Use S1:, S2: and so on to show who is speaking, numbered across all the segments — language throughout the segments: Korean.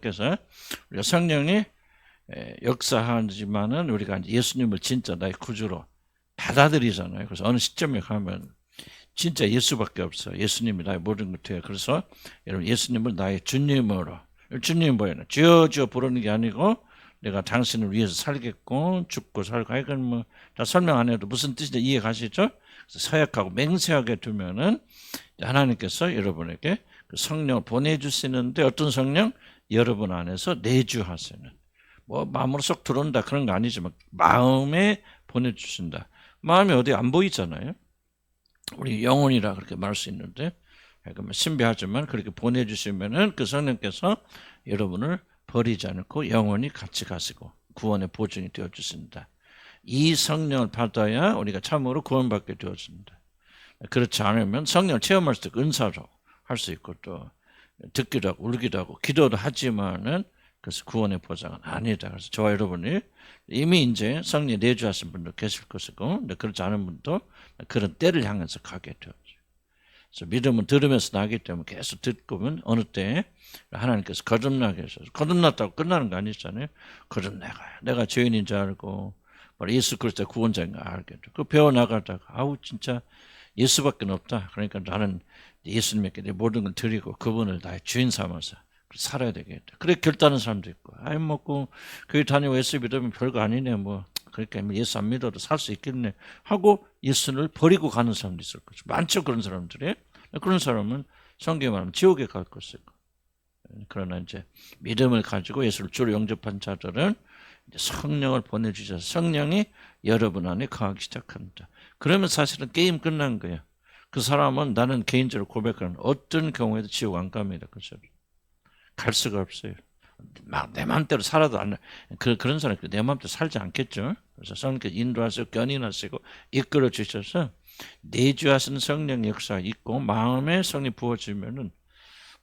S1: 그래서 우리가 성령이 역사하지만은 우리가 이제 예수님을 진짜 나의 구주로 받아들이잖아요. 그래서 어느 시점에 가면 진짜 예수밖에 없어. 예수님이 나의 모든 것이에요. 그래서 여러분 예수님을 나의 주님으로, 주님 뭐예요? 주여 주여 부르는 게 아니고 내가 당신을 위해서 살겠고 죽고 살고 이건 뭐 다 설명 안 해도 무슨 뜻인지 이해 가시죠? 서약하고 맹세하게 두면은 하나님께서 여러분에게 그 성령을 보내주시는데 어떤 성령? 여러분 안에서 내주하시는 뭐 마음으로 쏙 들어온다 그런 거 아니지만 마음에 보내주신다. 마음이 어디 안 보이잖아요. 우리 영혼이라 그렇게 말할 수 있는데 신비하지만 그렇게 보내주시면은 그 성령께서 여러분을 버리지 않고 영원히 같이 가시고 구원의 보증이 되어주신다. 이 성령을 받아야 우리가 참으로 구원받게 되어진다. 그렇지 않으면 성령을 체험할 수 있고 은사로 할 수 있고 또 듣기도 하고 울기도 하고 기도도 하지만은 그래서 구원의 보장은 아니다. 그래서 저와 여러분이 이미 이제 성령 내주하신 분도 계실 것이고 근데 그렇지 않은 분도 그런 때를 향해서 가게 되죠. 그래서 믿음은 들으면서 나기 때문에 계속 듣고면 어느 때 하나님께서 거듭나게 해서 거듭났다고 끝나는 거 아니잖아요. 거듭나가요. 내가 죄인인 줄 알고 예수 그리스도 구원자인 걸 알게 돼. 그 배워나가다가 아우 진짜 예수밖에 없다. 그러니까 나는 예수님께 내 모든 걸 드리고 그분을 나의 주인 삼아서 살아야 되겠다. 그래 결단하는 사람도 있고 아이 먹고 교회 다니고 예수 믿으면 별거 아니네 뭐 그러니까 예수 안 믿어도 살 수 있겠네 하고 예수를 버리고 가는 사람도 있을 거죠. 많죠 그런 사람들이. 그런 사람은 성경에 말하면 지옥에 갈 것이고 그러나 이제 믿음을 가지고 예수를 주로 영접한 자들은 성령을 보내주셔서 성령이 여러분 안에 거하기 시작합니다. 그러면 사실은 게임 끝난 거예요. 그 사람은 나는 개인적으로 고백하는 어떤 경우에도 지옥 안 갑니다. 그죠? 갈 수가 없어요. 막 내 마음대로 살아도 안 그런 사람이 내 마음대로 살지 않겠죠. 그래서 성령께서 인도하시고 견인하시고 이끌어 주셔서 내주하시는 성령 역사가 있고 마음에 성이 부어지면은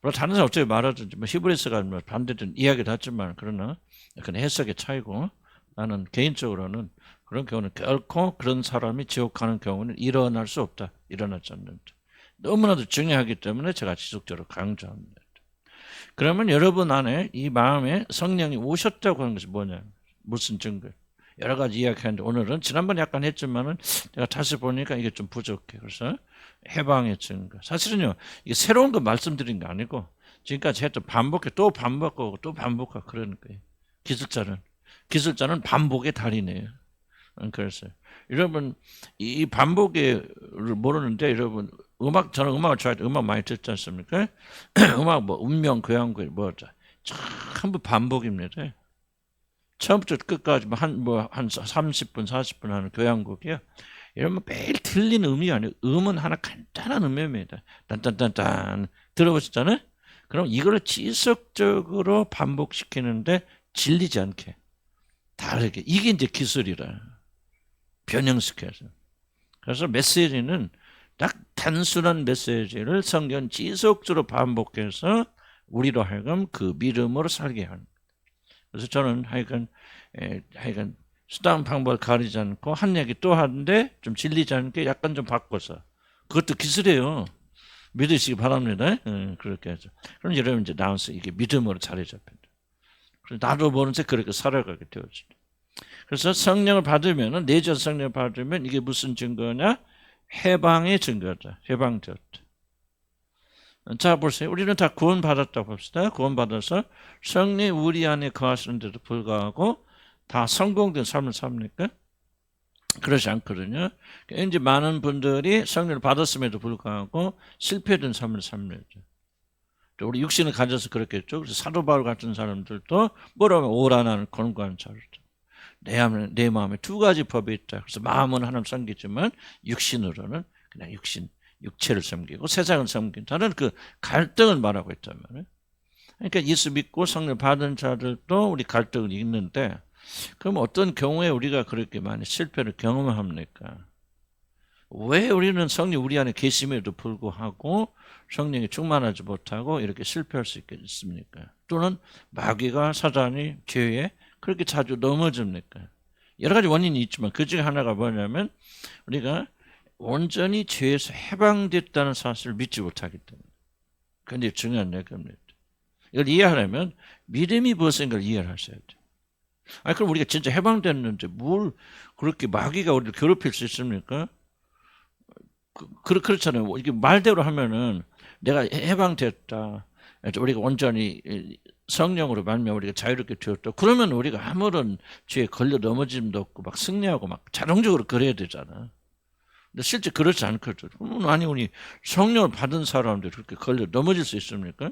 S1: 물론 다른 사람 어떻게 말하든지 뭐 히브리서가 뭐 반대든 이야기를 하지만 그러나 그건 해석의 차이고 나는 개인적으로는 그런 경우는 결코 그런 사람이 지옥 가는 경우는 일어날 수 없다. 일어나지 않는다. 너무나도 중요하기 때문에 제가 지속적으로 강조합니다. 그러면 여러분 안에 이 마음에 성령이 오셨다고 하는 것이 뭐냐? 무슨 증거? 여러 가지 이야기하는데 오늘은 지난번에 약간 했지만은 제가 다시 보니까 이게 좀 부족해. 그래서 해방의 증거. 사실은요, 이게 새로운 거 말씀드린 거 아니고 지금까지 했던 반복해 또 반복하고 또 반복하고 그러는 거예요. 기술자는 반복의 달인이에요. 그래서 여러분 이 반복을 모르는데 여러분 저는 음악을 좋아해서 음악 많이 듣지 않습니까? 음악 뭐 운명 교향곡 뭐죠? 전부 반복입니다. 처음부터 끝까지 한 30분 40분 하는 교향곡이요. 이러면 매일 틀리는 음이 아니고 음은 하나 간단한 음입니다. 딴딴딴딴 들어보셨잖아요? 그럼 이걸 지속적으로 반복시키는데 질리지 않게 다르게 이게 이제 기술이라 변형시켜서 그래서 메시지는 딱 단순한 메시지를 성경 지속적으로 반복해서 우리로 하여금 그 믿음으로 살게 하는 그래서 저는 하여간 수단 방법을 가리지 않고 한 얘기 또 하는데 좀 질리지 않게 약간 좀 바꿔서 그것도 기술이에요. 믿으시기 바랍니다. 그렇게 해서 그럼 여러분 이제 나와서 이게 믿음으로 자리 잡힌다. 그래서 나도 모르는 그렇게 살아가게 되어진다. 그래서 성령을 받으면 내주 성령을 받으면 이게 무슨 증거냐? 해방의 증거다. 해방되었다. 자 보세요. 우리는 다 구원받았다고 봅시다. 구원받아서 성령 우리 안에 거하시는데도 불구하고 다 성공된 삶을 삽니까? 그렇지 않거든요. 이제 많은 분들이 성령을 받았음에도 불구하고 실패된 삶을 삽니다. 우리 육신을 가져서 그렇겠죠. 그래서 사도 바울 같은 사람들도 뭐라면 오라나는 권고한 자들. 내 마음에 두 가지 법이 있다. 그래서 마음은 하나님 섬기지만 육신으로는 그냥 육체를 섬기고 세상을 섬긴다는 그 갈등을 말하고 있단 말이에요. 그러니까 예수 믿고 성령 받은 자들도 우리 갈등을 있는데 그럼 어떤 경우에 우리가 그렇게 많이 실패를 경험합니까? 왜 우리는 성령 우리 안에 계심에도 불구하고 성령이 충만하지 못하고 이렇게 실패할 수 있겠습니까? 또는 마귀가 사단이 죄에 그렇게 자주 넘어집니까? 여러 가지 원인이 있지만 그 중에 하나가 뭐냐면 우리가 온전히 죄에서 해방됐다는 사실을 믿지 못하기 때문에 굉장히 중요한 얘기입니다. 이걸 이해하려면 믿음이 무엇인 걸 이해를 하셔야 돼요. 아니, 그럼 우리가 진짜 해방됐는데 뭘 그렇게 마귀가 우리를 괴롭힐 수 있습니까? 그렇잖아요. 이게 말대로 하면은 내가 해방됐다. 우리가 온전히 성령으로 말미암아 우리가 자유롭게 되었다. 그러면 우리가 아무런 죄에 걸려 넘어짐도 없고 막 승리하고 막 자동적으로 그래야 되잖아. 근데 실제 그렇지 않거든. 아니, 우리 성령을 받은 사람들이 그렇게 걸려 넘어질 수 있습니까?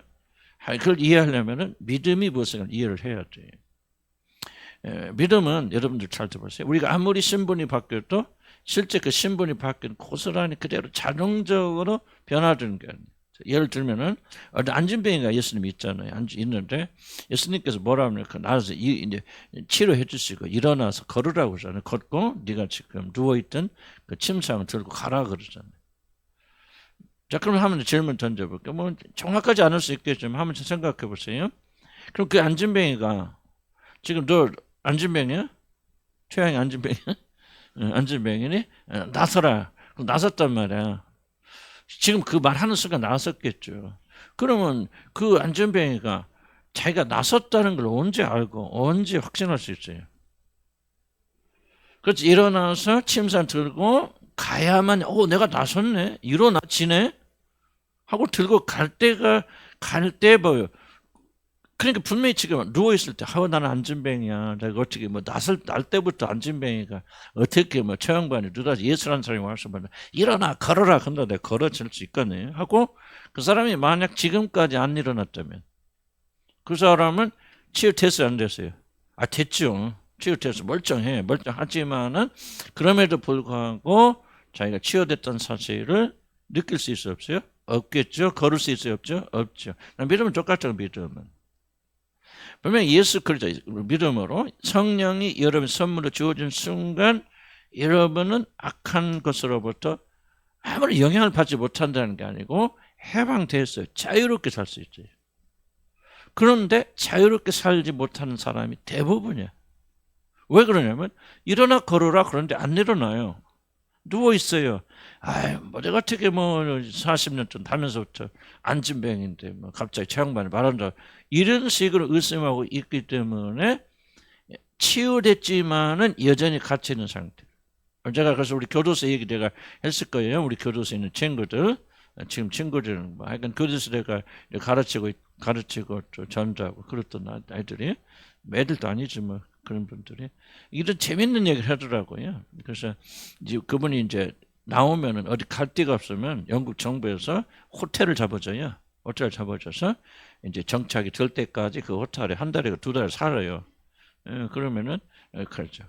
S1: 그걸 이해하려면은 믿음이 무엇인가 이해를 해야 돼. 믿음은 여러분들 잘 들어보세요. 우리가 아무리 신분이 바뀌어도 실제 그 신분이 바뀌는 고스란히 그대로 자동적으로 변화되는 게 아니에요. 예를 들면은 안진뱅이가 예수님이 있잖아요. 있는데 예수님께서 뭐라 합니까? 나와서 이제 치료해 주시고 일어나서 걸으라고 그러잖아요. 걷고 네가 지금 누워 있던 그 침상을 들고 가라 그러잖아요. 자, 그럼 한번 질문 던져볼게요. 뭐 정확하지 않을 수 있겠지만 한번 생각해 보세요. 그럼 그 안진뱅이가 지금 너 안진뱅이야? 최양이 안진뱅이야? 안진뱅이니? 나서라. 그럼 나섰단 말이야. 지금 그 말하는 순간 나섰겠죠. 그러면 그 안전뱅이가 자기가 나섰다는 걸 언제 알고 언제 확신할 수 있어요? 그렇지. 일어나서 침상 들고 가야만 내가 나섰네. 일어나지네. 하고 들고 갈 때 뭐요. 그러니까 분명히 지금 누워있을 때, 나는 안진뱅이야. 내가 어떻게 날 때부터 안진뱅이가 어떻게 처형반이 누가 예수라는 사람이 와서 일어나, 걸어라. 근데 내가 걸어질 수 있겠네. 하고 그 사람이 만약 지금까지 안 일어났다면 그 사람은 치유됐어요, 안 됐어요? 됐죠. 치유됐어. 멀쩡하지만은 그럼에도 불구하고 자기가 치유됐던 사실을 느낄 수 있어요, 없어요? 없겠죠. 걸을 수 있어요, 없죠? 없죠. 믿음은 똑같죠, 믿음은. 분명히 예수 그리스도 믿음으로 성령이 여러분 선물로 주어진 순간 여러분은 악한 것으로부터 아무런 영향을 받지 못한다는 게 아니고 해방됐어요. 자유롭게 살 수 있어요. 그런데 자유롭게 살지 못하는 사람이 대부분이야. 왜 그러냐면 일어나 걸어라 그런데 안 일어나요. 누워 있어요. 내가 어떻게 40년 전 하면서부터 안진뱅인데 갑자기 최양반이 말한다. 이런 식으로 의심하고 있기 때문에 치유됐지만은 여전히 갇혀 있는 상태. 제가 그래서 우리 교도소 얘기 내가 했을 거예요. 우리 교도소에 있는 친구들, 지금 친구들은 하여간 교도소 내가 가르치고 또 전도하고 그랬던 아이들이 애들도 아니지 그런 분들이 이런 재밌는 얘기를 하더라고요. 그래서 이제 그분이 이제 나오면은 어디 갈 데가 없으면 영국 정부에서 호텔을 잡아줘요. 호텔을 잡아줘서 이제 정착이 될 때까지 그 호텔에 한 달에 2달 살아요. 그러면은 그렇죠.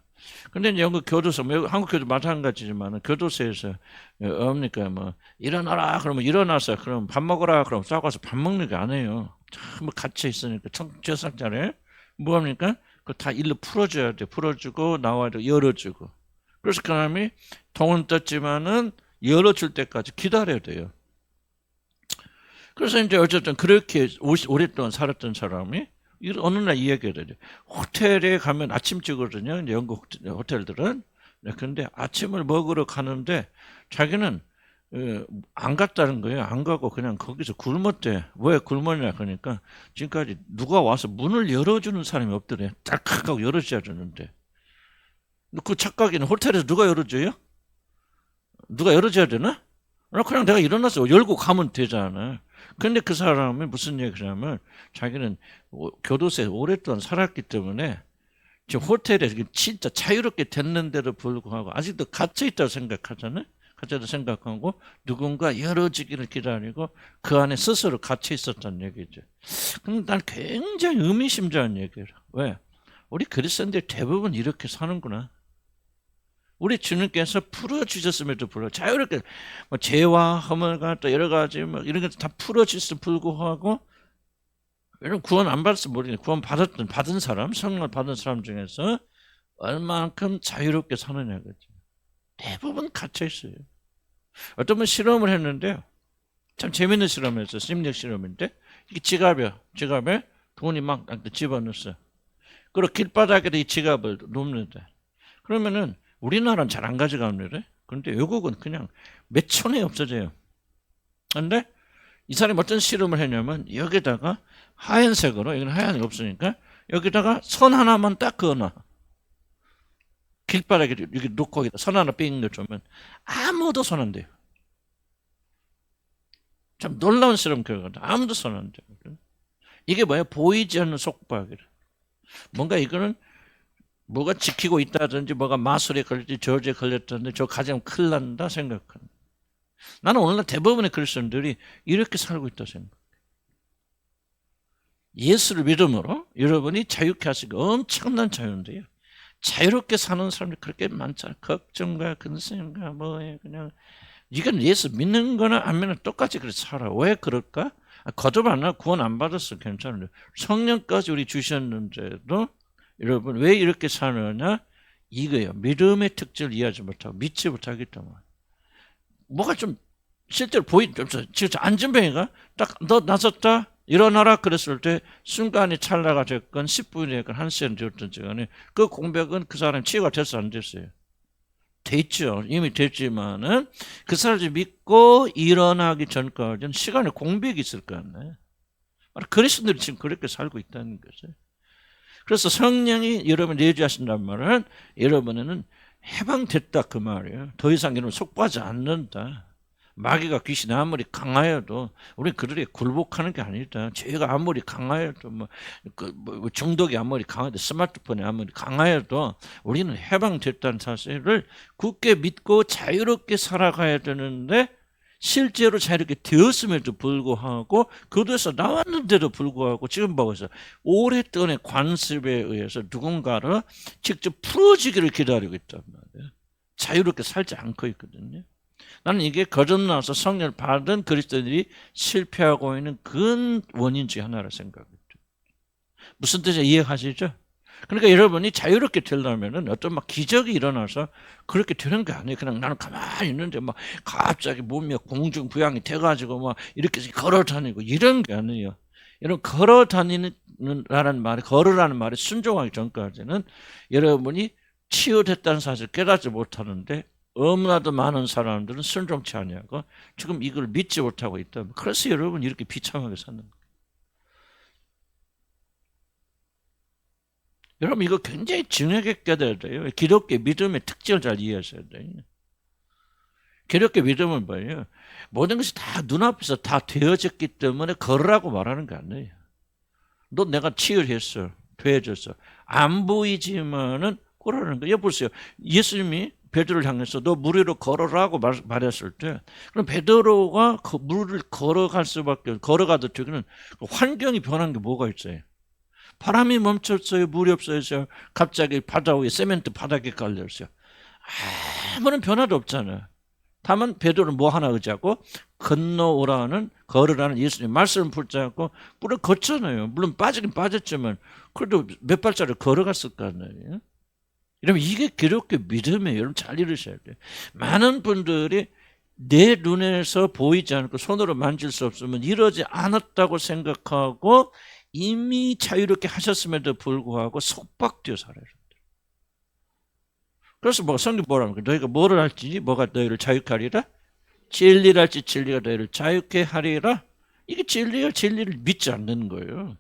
S1: 근데 이제 영국 교도소, 한국 교도 마찬가지지만 교도소에서 뭡니까 일어나라 그러면 일어나서 그럼 밥 먹어라 그러면 싸가서 밥 먹는 게 아니에요. 참 갇혀 있으니까 청죄상자래 뭐 합니까? 그거 다 일로 풀어줘야 돼. 풀어주고 나와야 돼. 열어주고. 그래서 그 사람이 돈은 떴지만은 열어줄 때까지 기다려야 돼요. 그래서 이제 어쨌든 그렇게 오랫동안 살았던 사람이 어느 날 이야기를 해요. 호텔에 가면 아침찍거든요. 영국 호텔들은. 근데 아침을 먹으러 가는데 자기는 안 갔다는 거예요. 안 가고 그냥 거기서 굶었대. 왜 굶었냐 그러니까 지금까지 누가 와서 문을 열어주는 사람이 없더래. 딱딱 하고 열어줘야 되는데. 그 착각이는 호텔에서 누가 열어줘요? 누가 열어줘야 되나? 그냥 내가 일어나서 열고 가면 되잖아. 근데 그 사람은 무슨 얘기냐면 자기는 교도소에 오랫동안 살았기 때문에 지금 호텔에 진짜 자유롭게 됐는데도 불구하고 아직도 갇혀있다고 생각하잖아요. 갇혀있다고 생각하고 누군가 열어주기를 기다리고 그 안에 스스로 갇혀 있었다는 얘기죠. 근데 난 굉장히 의미심장한 얘기예요. 왜? 우리 그리스도인들 대부분 이렇게 사는구나. 우리 주님께서 풀어주셨음에도 불구하고 자유롭게 죄와 허물과 또 여러 가지 이런 것들 다 풀어주셨음에도 불구하고 여러분 구원 안 받았으면 모르겠는데 구원 받은 사람, 성령을 받은 사람 중에서 얼만큼 자유롭게 사느냐 그죠. 대부분 갇혀 있어요. 어떤 분 실험을 했는데요. 참 재밌는 실험이었어요. 심리학 실험인데 이게 지갑에 돈이 막 집어넣었어요. 그리고 길바닥에도 이 지갑을 놓는다. 그러면은 우리나라는 잘 안 가져갑니다. 그런데 외국은 그냥 몇 천에 없어져요. 그런데 이 사람이 어떤 실험을 했냐면 여기다가 하얀색으로, 이건 하얀 게 없으니까 여기다가 선 하나만 딱 그어놔. 길바닥에 이렇게 놓고 여기다 선 하나 삥 넣어주면 아무도 손 안 대요. 참 놀라운 실험 결과다. 아무도 손 안 대요. 이게 뭐야? 보이지 않는 속박이라. 뭔가 이거는 뭐가 지키고 있다든지 뭐가 마술에 걸렸지 저주에 걸렸다든지 저 가정 큰일 난다 생각한다. 나는 오늘날 대부분의 그리스도인들이 이렇게 살고 있다 생각해. 예수를 믿음으로 여러분이 자유케 하시고 엄청난 자유인데요. 자유롭게 사는 사람들이 그렇게 많잖아요. 걱정과 근심과 뭐에 그냥 이건 예수 믿는 거나 안 믿는 똑같이 그렇게 살아. 왜 그럴까? 거듭 안 하고 구원 안 받았어 괜찮은데 성령까지 우리 주셨는데도 여러분 왜 이렇게 사느냐? 이거예요. 믿음의 특질을 이해하지 못하고 믿지 못하기 때문에. 뭐가 좀 실제로 진짜 안진뱅이가 딱 너 나섰다 일어나라 그랬을 때 순간이 찰나가 됐건 10분이 됐건 1시간 되었든지 간에 그 공백은 그 사람 치유가 됐어 안 됐어요? 됐죠. 이미 됐지만은 그 사람을 믿고 일어나기 전까지는 시간에 공백이 있을 거 아니에요. 그리스도인들이 지금 그렇게 살고 있다는 거죠. 그래서 성령이 여러분 내주하신단 말은 여러분에는 해방됐다 그 말이에요. 더 이상 여러분 속박하지 않는다. 마귀가 귀신이 아무리 강하여도 우리 그들에게 굴복하는 게 아니다. 죄가 아무리 강하여도 뭐 중독이 아무리 강하여도 스마트폰이 아무리 강하여도 우리는 해방됐다는 사실을 굳게 믿고 자유롭게 살아가야 되는데 실제로 자유롭게 되었음에도 불구하고 그들에서 나왔는데도 불구하고 지금 보고서 오랫동안의 관습에 의해서 누군가를 직접 풀어주기를 기다리고 있단 말이에요. 자유롭게 살지 않고 있거든요. 나는 이게 거듭나서 성령을 받은 그리스도인들이 실패하고 있는 근 원인 중 하나라 생각합니다. 무슨 뜻인지 이해하시죠? 그러니까 여러분이 자유롭게 되려면은 어떤 막 기적이 일어나서 그렇게 되는 게 아니에요. 그냥 나는 가만히 있는데 막 갑자기 몸이 공중부양이 돼가지고 막 이렇게 걸어 다니고 이런 게 아니에요. 이런 걸어 다니는라는 말이 걸으라는 말이 순종하기 전까지는 여러분이 치유됐다는 사실을 깨닫지 못하는데 너무나도 많은 사람들은 순종치 아니하고 지금 이걸 믿지 못하고 있다. 그래서 여러분 이렇게 비참하게 사는 거예요. 여러분 이거 굉장히 중요하게 깨달아야 돼요. 기독교 믿음의 특징을 잘 이해하셔야 돼요. 기독교 믿음은 뭐예요? 모든 것이 다 눈앞에서 다 되어졌기 때문에 걸으라고 말하는 게 아니에요. 너 내가 치유했어. 되어졌어. 안 보이지만은 그러는 거예요. 보세요. 예수님이 베드로를 향해서 너 물 위로 걸어라고 말했을 때 그럼 베드로가 그 물을 걸어갈 수밖에 걸어가도 되기는 환경이 변한 게 뭐가 있어요? 바람이 멈췄어요. 물이 없어요. 갑자기 바다 위에 세멘트 바닥에 깔렸어요. 아무런 변화도 없잖아요. 다만 베드로는 뭐 하나 의지하고 건너오라는 걸으라는 예수님 말씀을 붙잡고 물을 걷잖아요. 물론 빠지긴 빠졌지만 그래도 몇 발자를 걸어갔을 거 아니에요. 여러분 이게 기독교 믿음이에요. 여러분 잘 이루셔야 돼요. 많은 분들이 내 눈에서 보이지 않고 손으로 만질 수 없으면 이러지 않았다고 생각하고 이미 자유롭게 하셨음에도 불구하고 속박되어 살아요. 그래서 뭐 성경 뭐라 합니까? 너희가 뭐를 할지 뭐가 너희를 자유케 하리라? 진리를 할지 진리가 너희를 자유케 하리라? 이게 진리를 믿지 않는 거예요.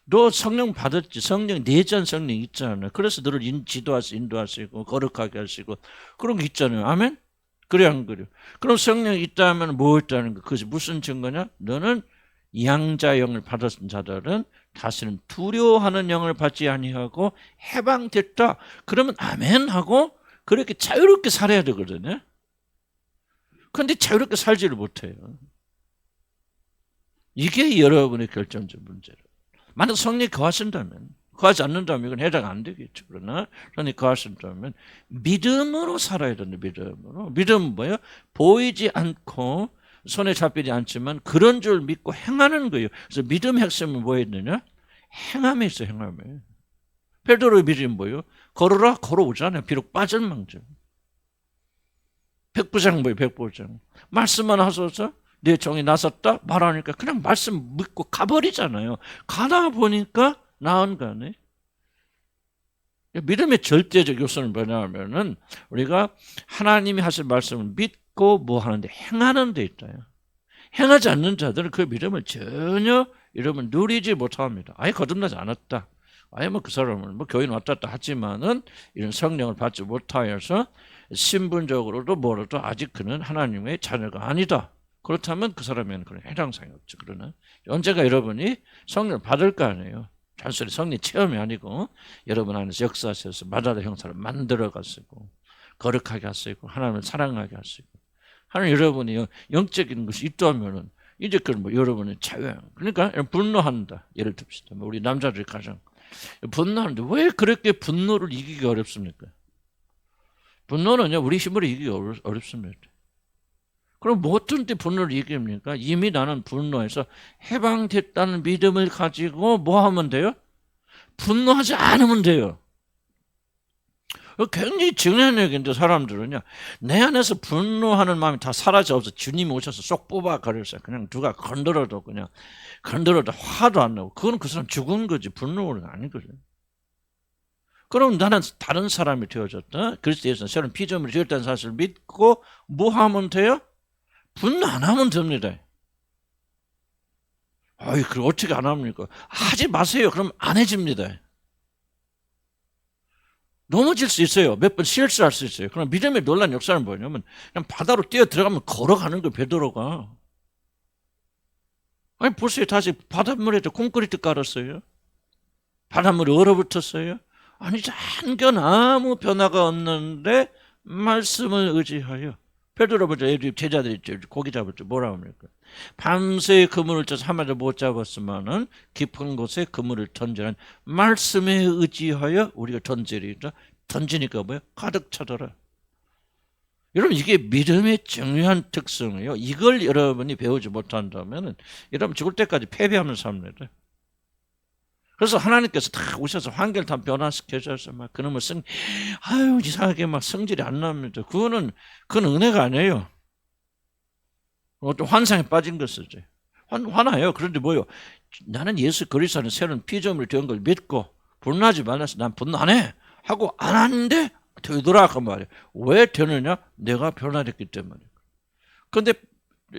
S1: 너 성령 받았지. 성령 내전 성령 있잖아요. 그래서 너를 인도하시고 거룩하게 하시고 그런 게 있잖아요. 아멘? 그래 안 그래요? 그럼 성령이 있다 하면 뭐 있다는 거? 그것이 무슨 증거냐? 너는 양자 영을 받았은 자들은 다시는 두려워하는 영을 받지 아니하고 해방됐다. 그러면 아멘 하고 그렇게 자유롭게 살아야 되거든요. 그런데 자유롭게 살지를 못해요. 이게 여러분의 결정적 문제예요. 만약 성령이 거하신다면, 거하지 않는다면 이건 해당 안 되겠죠. 그러나 성령이 거하신다면 믿음으로 살아야 된다. 믿음으로. 믿음은 뭐예요? 보이지 않고 손에 잡히지 않지만 그런 줄 믿고 행하는 거예요. 그래서 믿음의 핵심은 뭐였느냐? 행함에 있어, 행함에. 베드로의 믿음이 뭐예요? 걸어라, 걸어오잖아요. 비록 빠질망정. 백부장 뭐예요? 백부장. 말씀만 하소서 내 종이 나섰다 말하니까 그냥 말씀 믿고 가버리잖아요. 가다 보니까 나은 거 아니에요? 믿음의 절대적 요소는 뭐냐면은 우리가 하나님이 하신 말씀을 믿고 뭐 하는데 행하는 데 있다요. 행하지 않는 자들은 그 믿음을 전혀 이러면 누리지 못합니다. 아예 거듭나지 않았다. 아예 뭐 그 사람은 뭐 교인 왔다 갔다 하지만은 이런 성령을 받지 못하여서 신분적으로도 뭐로도 아직 그는 하나님의 자녀가 아니다. 그렇다면 그 사람에는 그런 해당사항이 없죠. 그러나 언제가 여러분이 성령을 받을 거 아니에요. 단순히 성령 체험이 아니고 여러분 안에서 역사하셔서 마다다 형사를 만들어 가시고 거룩하게 하시고 하나님을 사랑하게 하시고 하나님 여러분이 영적인 것이 있다면은 이제 그건 뭐 여러분의 자유. 그러니까 분노한다. 예를 듭시다. 우리 남자들이 가장 분노하는데 왜 그렇게 분노를 이기기 어렵습니까? 분노는요 우리 힘으로 이기기 어렵습니다. 그럼 뭐 어떤 때 분노를 이깁니까? 이미 나는 분노해서 해방됐다는 믿음을 가지고 뭐 하면 돼요? 분노하지 않으면 돼요. 굉장히 정연력인데 사람들은요 내 안에서 분노하는 마음이 다 사라져서 주님이 오셔서 쏙 뽑아버렸어요. 그냥 누가 건드려도 화도 안 나고 그건 그 사람 죽은 거지 분노는 아닌 거죠. 그럼 나는 다른 사람이 되어졌다. 그리스도에서 새로운 피조물이 되었다는 사실을 믿고 뭐 하면 돼요? 분노 안 하면 됩니다. 아이, 그걸 어떻게 안 합니까? 하지 마세요. 그럼 안 해집니다. 넘어질 수 있어요. 몇 번 실수할 수 있어요. 그럼 믿음의 놀라운 역사는 뭐냐면 그냥 바다로 뛰어 들어가면 걸어가는 거예요. 베드로가. 아니 보세요. 다시 바닷물에도 콘크리트 깔았어요. 바닷물이 얼어붙었어요. 아니 한견 아무 변화가 없는데 말씀을 의지하여 베드로 보자 제자들이 고기 잡을 때 뭐라 합니까? 밤새 그물을 쳐서 한 마리도 못 잡았으면은 깊은 곳에 그물을 던지는 말씀에 의지하여 우리가 던지리라. 던지니까 뭐야? 가득 차더라. 여러분 이게 믿음의 중요한 특성이에요. 이걸 여러분이 배우지 못한다면은 여러분 죽을 때까지 패배하면서 삽니다. 그래서 하나님께서 다 오셔서 환경을 다 변화시켜줘서 막 그놈을 아유 이상하게 막 성질이 안 납니다. 그건 은혜가 아니에요. 또 환상에 빠진 것이지. 화나요. 그런데 뭐요? 나는 예수 그리스도는 새로운 피조물이 된 걸 믿고 분노하지 말라서 난 분노 안 해 하고 안 하는데 되더라 그 말이에요. 왜 되느냐? 내가 변화됐기 때문에. 그런데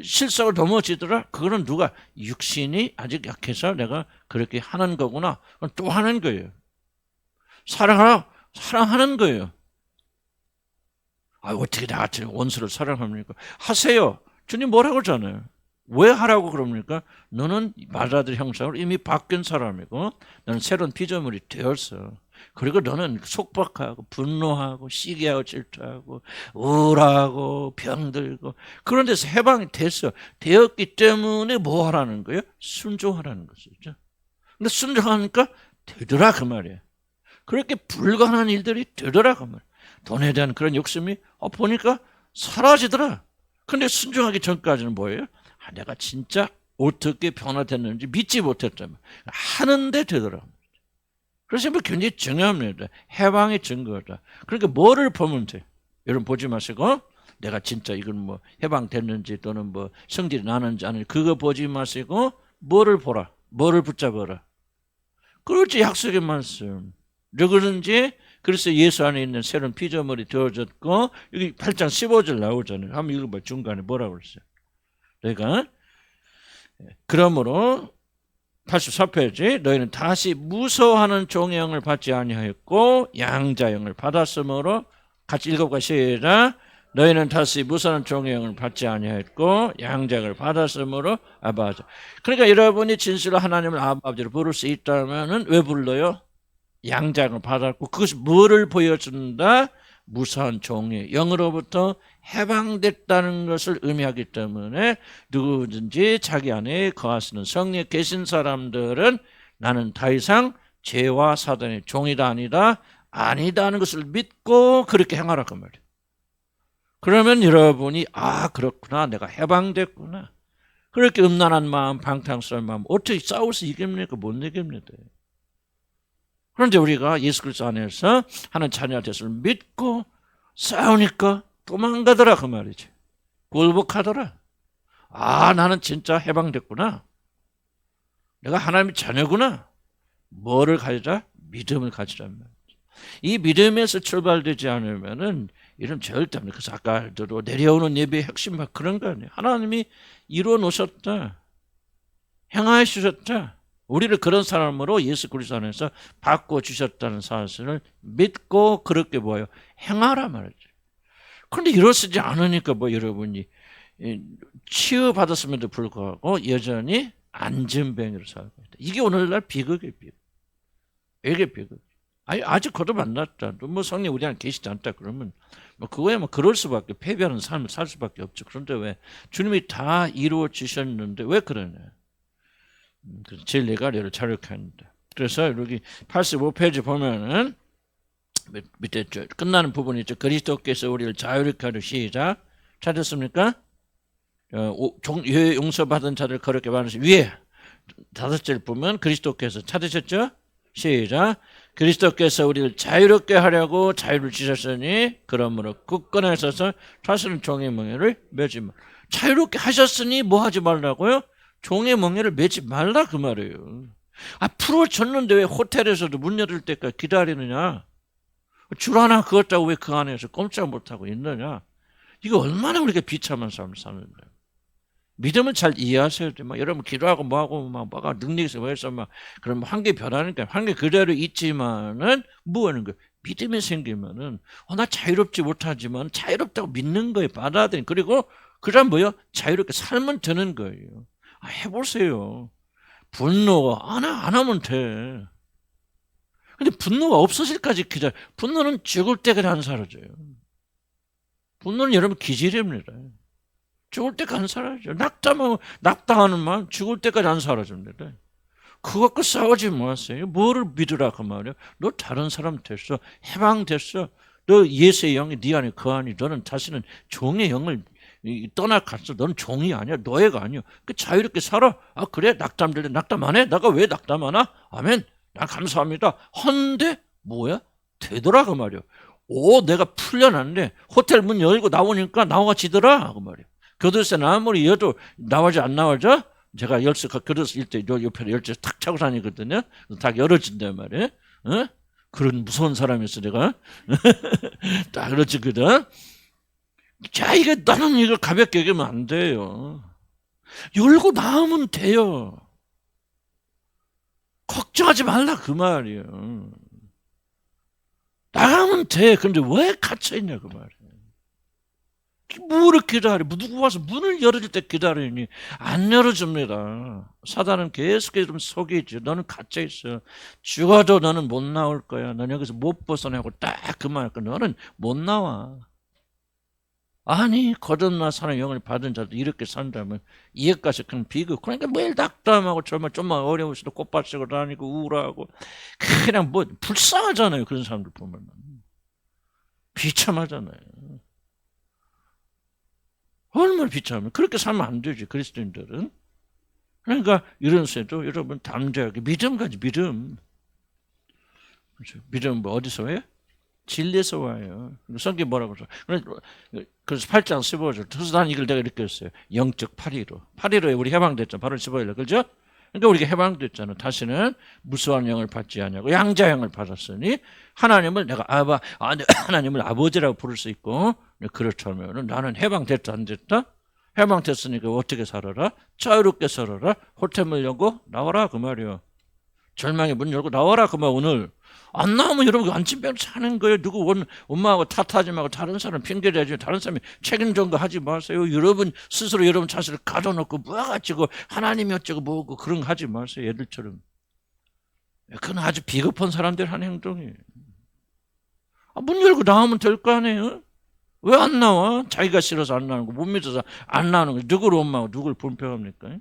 S1: 실속을 넘어지더라? 그거는 누가 육신이 아직 약해서 내가 그렇게 하는 거구나. 또 하는 거예요. 사랑하는 거예요. 아, 어떻게 나 같은 원수를 사랑합니까? 하세요. 주님 뭐라고 그러잖아요. 왜 하라고 그럽니까? 너는 마다들 형상으로 이미 바뀐 사람이고 너는 새로운 피조물이 되었어. 그리고 너는 속박하고 분노하고 시기하고 질투하고 우울하고 병들고 그런 데서 해방이 되었기 때문에 뭐 하라는 거예요? 순종하라는 것이죠. 근데 순종하니까 되더라 그 말이에요. 그렇게 불가능한 일들이 되더라 그 말이에요. 돈에 대한 그런 욕심이 보니까 사라지더라. 근데 순종하기 전까지는 뭐예요? 내가 진짜 어떻게 변화됐는지 믿지 못했다면 하는데 되더라. 그래서 굉장히 중요합니다. 해방의 증거다. 그러니까 뭐를 보면 돼? 여러분 보지 마시고 내가 진짜 이건 뭐 해방됐는지 또는 뭐 성질이 나는지 아닌지 그거 보지 마시고 뭐를 보라. 뭐를 붙잡아라. 그렇지 약속의 말씀. 누구든지 그래서 예수 안에 있는 새로운 피조물이 되어졌고 여기 8장 15절 나오잖아요. 한번 읽어봐. 중간에 뭐라고 그랬어요? 그러니까 그러므로 84페이지 너희는 다시 무서워하는 종의 영을 받지 아니하였고 양자의 영을 받았으므로 같이 읽어봐 시작. 너희는 다시 무서워하는 종의 영을 받지 아니하였고 양자의 영을 받았으므로 아버지. 그러니까 여러분이 진실로 하나님을 아버지로 부를 수 있다면 왜 불러요? 양자의 영을 받았고 그것이 뭐를 보여준다? 무서운 종의 영으로부터 해방됐다는 것을 의미하기 때문에 누구든지 자기 안에 거하시는 성령에 계신 사람들은 나는 더 이상 죄와 사단의 종이다 아니다 하는 것을 믿고 그렇게 행하라 그 말이에요. 그러면 여러분이 그렇구나 내가 해방됐구나. 그렇게 음란한 마음 방탕스러운 마음 어떻게 싸워서 이깁니까? 못 이깁니다. 그런데 우리가 예수 그리스도 안에서 하는 자녀가 됐음을 믿고 싸우니까 도망가더라 그 말이지. 굴복하더라. 나는 진짜 해방됐구나. 내가 하나님의 자녀구나. 뭐를 가지자? 믿음을 가지란 말이지. 이 믿음에서 출발되지 않으면은 이런 절대 없는 그래서 아까도 내려오는 예배의 핵심 막 그런 거 아니에요. 하나님이 이루어 놓으셨다. 행하여 주셨다. 우리를 그런 사람으로 예수 그리스도 안에서 바꿔주셨다는 사실을 믿고 그렇게 뭐예요? 행하라 말이죠. 그런데 이러시지 않으니까 뭐 여러분이 치유받았음에도 불구하고 여전히 안전뱅이로 살고 있다. 이게 오늘날 비극이에요. 비극. 이게 비극. 아니, 아직 거듭 안 났다. 뭐 성령 우리 안에 계시지 않다 그러면 뭐 그거야 뭐 그럴 수밖에, 패배하는 삶을 살 수밖에 없죠. 그런데 왜 주님이 다 이루어 주셨는데 왜 그러냐? 그래서 진리가 너를 자유케 합니다. 그래서 여기 85페이지 보면은 밑에 끝나는 부분이 있죠. 그리스도께서 우리를 자유케 하려 시작. 찾았습니까? 용서받은 자들 거룩게 만드시 위에 5절 보면 그리스도께서 찾으셨죠? 시작. 그리스도께서 우리를 자유롭게 하려고 자유를 주셨으니 그러므로 굳건하게 서서 사실은 종의 멍에를 매지 말. 자유롭게 하셨으니 뭐 하지 말라고요? 종의 멍에를 매지 말라 그 말이에요. 풀어줬는데 왜 호텔에서도 문 열릴 때까지 기다리느냐? 줄 하나 그었다고 왜 그 안에서 꼼짝 못하고 있느냐? 이거 얼마나 우리가 비참한 삶을 사는데. 믿음을 잘 이해하셔야 돼. 여러분 기도하고 뭐하고 뭐가 능력이 있어 해서 그럼 한계 변하니까 한계 그대로 있지만은 뭐 하는 거예요? 믿음이 생기면은 나 자유롭지 못하지만 자유롭다고 믿는 거예요. 받아들인. 그리고 그다음 뭐요? 자유롭게 살면 되는 거예요. 해보세요. 분노가 안 하면 돼. 근데 분노가 없어질까지 기다려. 분노는 죽을 때까지 안 사라져요. 분노는 여러분 기질입니다. 죽을 때까지 안 사라져. 낙담하는 마음 죽을 때까지 안 사라집니다. 그거 갖고 싸우지 마세요. 뭐를 믿으라 그 말이야. 너 다른 사람 됐어. 해방됐어. 너 예수의 영이 네 안에 거하니 너는 다시는 종의 영을 떠나갔어. 너는 종이 아니야. 노예가 아니야. 그 자유롭게 살아. 그래? 낙담될 때 낙담 안 해? 내가 왜 낙담 안 하? 아멘. 나 감사합니다. 헌데 뭐야? 되더라 그 말이야. 내가 풀려났네. 호텔 문 열고 나오니까 나와지더라 그 말이야. 교도소에 아무리 여도 나와져 안 나와져? 제가 열쇠 교도소 일대 옆에 열쇠 탁 차고 다니거든요. 딱 열어진단 말이에요. 그런 무서운 사람이었어 내가. 딱 열어지거든. 자, 나는 이거 가볍게 여기면 안 돼요. 열고 나오면 돼요. 걱정하지 말라 그 말이에요. 나가면 돼. 근데 왜 갇혀있냐 그 말이에요. 뭐를 기다려? 누구 와서 문을 열어줄 때 기다리니 안 열어줍니다. 사단은 계속해서 좀 속이지. 너는 갇혀있어. 죽어도 너는 못 나올 거야. 넌 여기서 못 벗어나고 딱 그만할 거야. 너는 못 나와. 아니 거듭나 사는 영을 받은 자도 이렇게 산다면 이해까지 그런 비극. 그러니까 매일 낙담하고 정말 좀만 어려우셔도 꽃밭으로 다니고 우울하고 그냥 뭐 불쌍하잖아요. 그런 사람들 보면 비참하잖아요. 얼마나 비참해. 그렇게 살면 안 되지 그리스도인들은. 그러니까 이런 세도 여러분 담대하게 믿음 가지. 믿음. 믿음 뭐 어디서 와요? 진리에서 와요. 성경 뭐라고 써? 그래서 8장 15절. 그래서 난 이걸 내가 이렇게 했어요. 영적 8.15. 8.15에 우리 해방됐잖아. 8월 15일. 그죠? 그러니까 우리가 해방됐잖아. 다시는 무수한 영을 받지 않냐고. 양자영을 받았으니 하나님을 내가 하나님을 아버지라고 부를 수 있고. 그렇다면 나는 해방됐다 안 됐다? 해방됐으니까 어떻게 살아라? 자유롭게 살아라. 호텔문 열고 나와라 그 말이요. 절망의 문 열고 나와라 그 말. 오늘 안 나오면 여러분 안진병 사는 거예요. 누구 엄마하고 탓하지 말고 다른 사람 핑계대지. 다른 사람이 책임전 거 하지 마세요. 여러분 스스로 여러분 자신을 가둬놓고 뭐가지고 하나님이 어쩌고 뭐고 그런 거 하지 마세요. 얘들처럼. 그건 아주 비겁한 사람들 하는 행동이에요. 문 열고 나오면 될 거 아니에요. 왜 안 나와? 자기가 싫어서 안 나오는 거, 못 믿어서 안 나오는 거. 누구를 원망하고 누구를 불평합니까?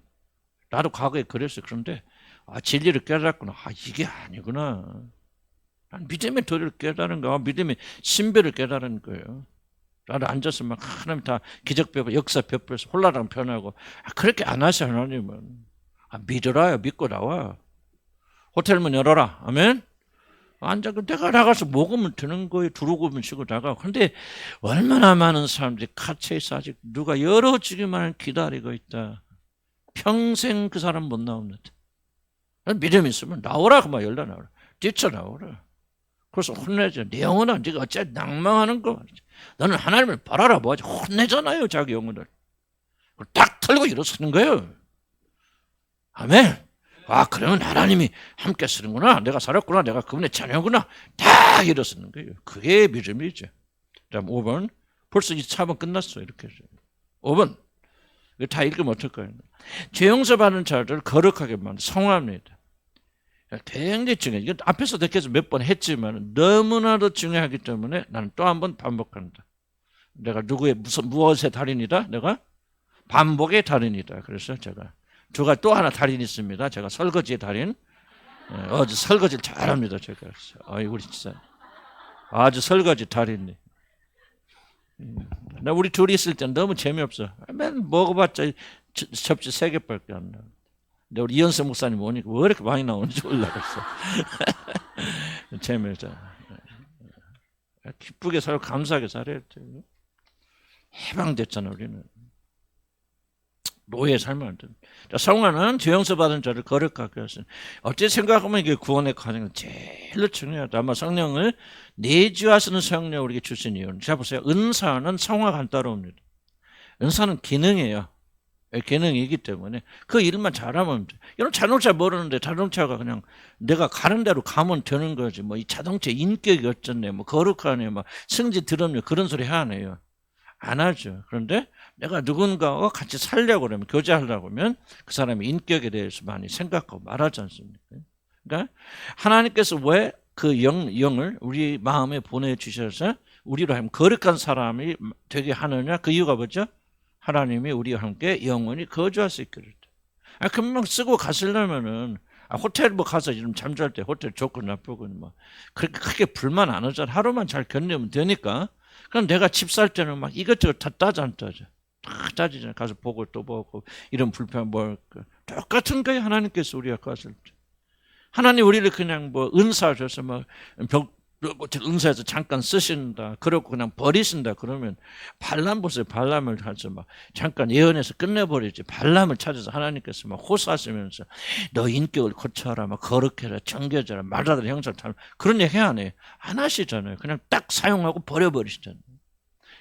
S1: 나도 과거에 그랬어요. 그런데 진리를 깨달았구나. 이게 아니구나. 난 믿음의 도리를 깨달은 거야. 믿음의 신비를 깨달은 거예요. 나도 앉아서 막 하나님 다 기적 베풀어 역사 베풀어서 홀라당 변하고 그렇게 안 하셔 하나님은. 믿으라요. 믿고 나와. 호텔 문 열어라. 아멘. 앉아 내가 나가서 먹으면 되는 거예요. 두루고면 쉬고 나가. 근데 얼마나 많은 사람들이 갇혀있어 아직 누가 열어주기만 기다리고 있다. 평생 그 사람 못 나옵니다. 믿음 있으면 나오라 그만 열라 나오라. 뛰쳐나오라. 그래서 혼내죠. 네 영혼아 네가 어째 낭망하는 거. 너는 하나님을 바라라 뭐하지. 혼내잖아요 자기 영혼을. 딱 털고 일어서는 거예요. 아멘. 아, 그러면 하나님이 함께 쓰는구나. 내가 살았구나. 내가 그분의 자녀구나. 다 일어서는 거예요. 그게 믿음이죠. 다음 5번. 벌써 이 4번 끝났어. 이렇게 해서. 5번. 이거 다 읽으면 어떨까요? 죄 용서받은 자를 거룩하게 만든 성화입니다. 굉장히 중요해요. 이건 앞에서도 계속 몇 번 했지만 너무나도 중요하기 때문에 나는 또 한 번 반복한다. 내가 누구의 무엇의 달인이다? 내가 반복의 달인이다. 그래서 제가 두가 또 하나 달인 있습니다. 제가 설거지의 달인. 어제 설거지를 잘합니다. 제가. 우리 진짜 아주 설거지 달인이. 나 우리 둘이 있을 땐 너무 재미없어. 맨 먹어봤자 접시 3개밖에 안 나와. 근데 우리 이현세 목사님 오니까 왜 이렇게 많이 나오는지 올라갔어. 재미없어. 기쁘게 살고 감사하게 살아야 돼. 해방됐잖아 우리는. 노예 살면 안 됩니다. 성화는 죄 용서 받은 자를 거룩하게 하시는. 어찌 생각하면 이게 구원의 과정은 제일 중요하다. 아마 성령을 내주하시는 성령 우리에게 주신 이유는, 자 보세요. 은사는 성화가 안 따라옵니다. 은사는 기능이에요. 기능이기 때문에 그 일만 잘하면 돼. 이런 자동차 모르는데 자동차가 그냥 내가 가는 대로 가면 되는 거지. 뭐 이 자동차 인격이 어쩌네, 뭐 거룩하네, 뭐 성질 드럽네, 그런 소리 하네요. 안 하죠. 그런데 내가 누군가와 같이 살려고 그러면, 교제하려고 하면 그 사람의 인격에 대해서 많이 생각하고 말하지 않습니까? 그러니까 하나님께서 왜 그 영을 우리 마음에 보내주셔서 우리로 하여금 거룩한 사람이 되게 하느냐? 그 이유가 뭐죠? 하나님이 우리와 함께 영원히 거주할 수 있게. 금방 쓰고 가시려면은 호텔 뭐 가서 좀 잠잘 때 호텔 좋고 나쁘고 뭐 그렇게 크게 불만 안 하잖아. 하루만 잘 견디면 되니까. 그럼 내가 집 살 때는 막 이것저것 다 따져 안 따져. 다 따지잖아. 가서 보고 또 보고 이런 불편 뭐 똑같은 거예요. 하나님께서 우리가 갔을 때. 하나님 우리를 그냥 뭐 은사 줘서 뭐 은사에서 잠깐 쓰신다. 그러고 그냥 버리신다. 그러면 발람 보세요. 발람을 가서 막 잠깐 예언해서 끝내버리지. 발람을 찾아서 하나님께서 막 호소하시면서 너 인격을 고쳐라, 막 거룩해라, 정겨져라, 말하더라 형상 잘 그런 얘기 안 해요. 안 하시잖아요. 그냥 딱 사용하고 버려버리시잖아요.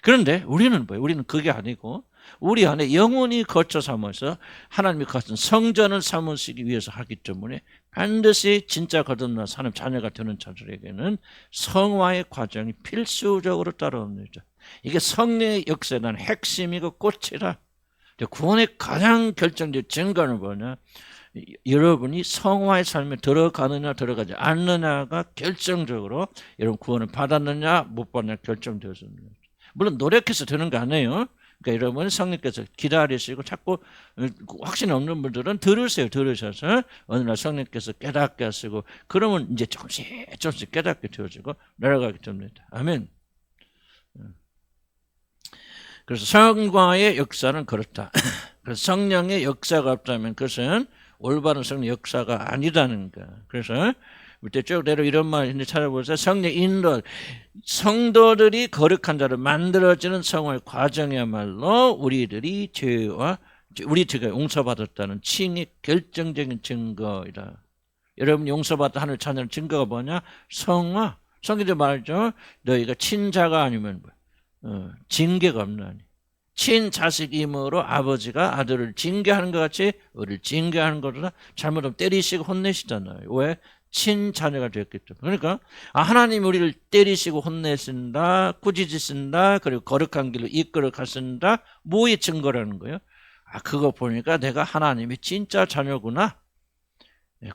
S1: 그런데 우리는 뭐예요? 우리는 그게 아니고 우리 안에 영원히 거쳐 삼아서 하나님이 가진 성전을 삼으시기 위해서 하기 때문에 반드시 진짜 거듭나 하나님 자녀가 되는 자들에게는 성화의 과정이 필수적으로 따라옵니다. 이게 성령의 역사에 대한 핵심이고 꽃이라. 구원의 가장 결정적 증거는 뭐냐? 여러분이 성화의 삶에 들어가느냐 들어가지 않느냐가 결정적으로 여러분 구원을 받았느냐 못 받느냐 결정되었습니다. 물론 노력해서 되는 거 아니에요. 그러니까 여러분 성령께서 기다리시고 자꾸 확신 없는 분들은 들으셔서 어느 날 성령께서 깨닫게 하시고 그러면 이제 조금씩 깨닫게 되어지고 내려가게 됩니다. 아멘. 그래서 성화의 역사는 그렇다. 그래서 성령의 역사가 없다면 그것은 올바른 성령 역사가 아니라는 거야. 그래서 밑에 쭉 내려 이런 말 찾아보세요. 성령 인도, 성도들이 거룩한 자로 만들어지는 성화의 과정이야말로 우리들이 죄가 용서받았다는 칭의 결정적인 증거이다. 여러분 용서받아 하늘 자녀의 증거가 뭐냐? 성화. 성경에 말하죠. 너희가 친자가 아니면 징계가 없나니. 친자식이므로 아버지가 아들을 징계하는 것 같이 우리를 징계하는 것보다 잘못하면 때리시고 혼내시잖아요. 왜? 친자녀가 되었기 때문에. 그러니까 하나님이 우리를 때리시고 혼내신다, 꾸짖으신다, 그리고 거룩한 길로 이끌어 가신다. 뭐의 증거라는 거예요? 그거 보니까 내가 하나님의 진짜 자녀구나,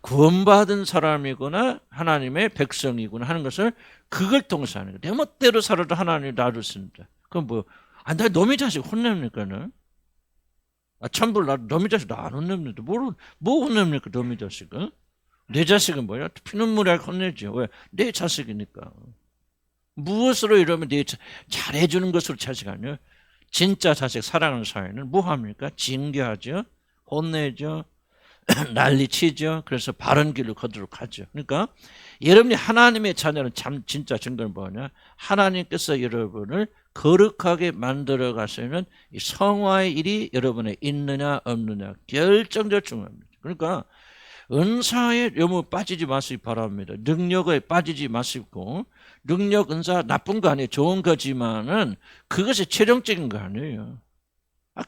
S1: 구원받은 사람이구나, 하나님의 백성이구나 하는 것을 그걸 통해서 하는 거예요. 내 멋대로 살아도 하나님이 놔두신다. 그럼 뭐 나 놈의 자식 혼냅니까는? 천불 나도 놈의 자식 나 안 혼냅니다. 뭐 혼냅니까 놈의 자식은? 내 자식은 뭐야? 피눈물이 혼내지. 왜? 내 자식이니까. 무엇으로 이러면 잘해주는 것으로 자식 아니에요? 진짜 자식 사랑하는 사회는 뭐 합니까? 징계하죠. 혼내죠. 난리치죠. 그래서 바른 길로 걷도록 하죠. 그러니까 여러분이 하나님의 자녀는 참 진짜 증거는 뭐냐? 하나님께서 여러분을 거룩하게 만들어 가시는 이 성화의 일이 여러분에 있느냐 없느냐 결정적으로 중요합니다. 그러니까 은사에 너무 빠지지 마시기 바랍니다. 능력에 빠지지 마시고, 능력, 은사 나쁜 거 아니에요. 좋은 거지만은 그것이 최종적인 거 아니에요.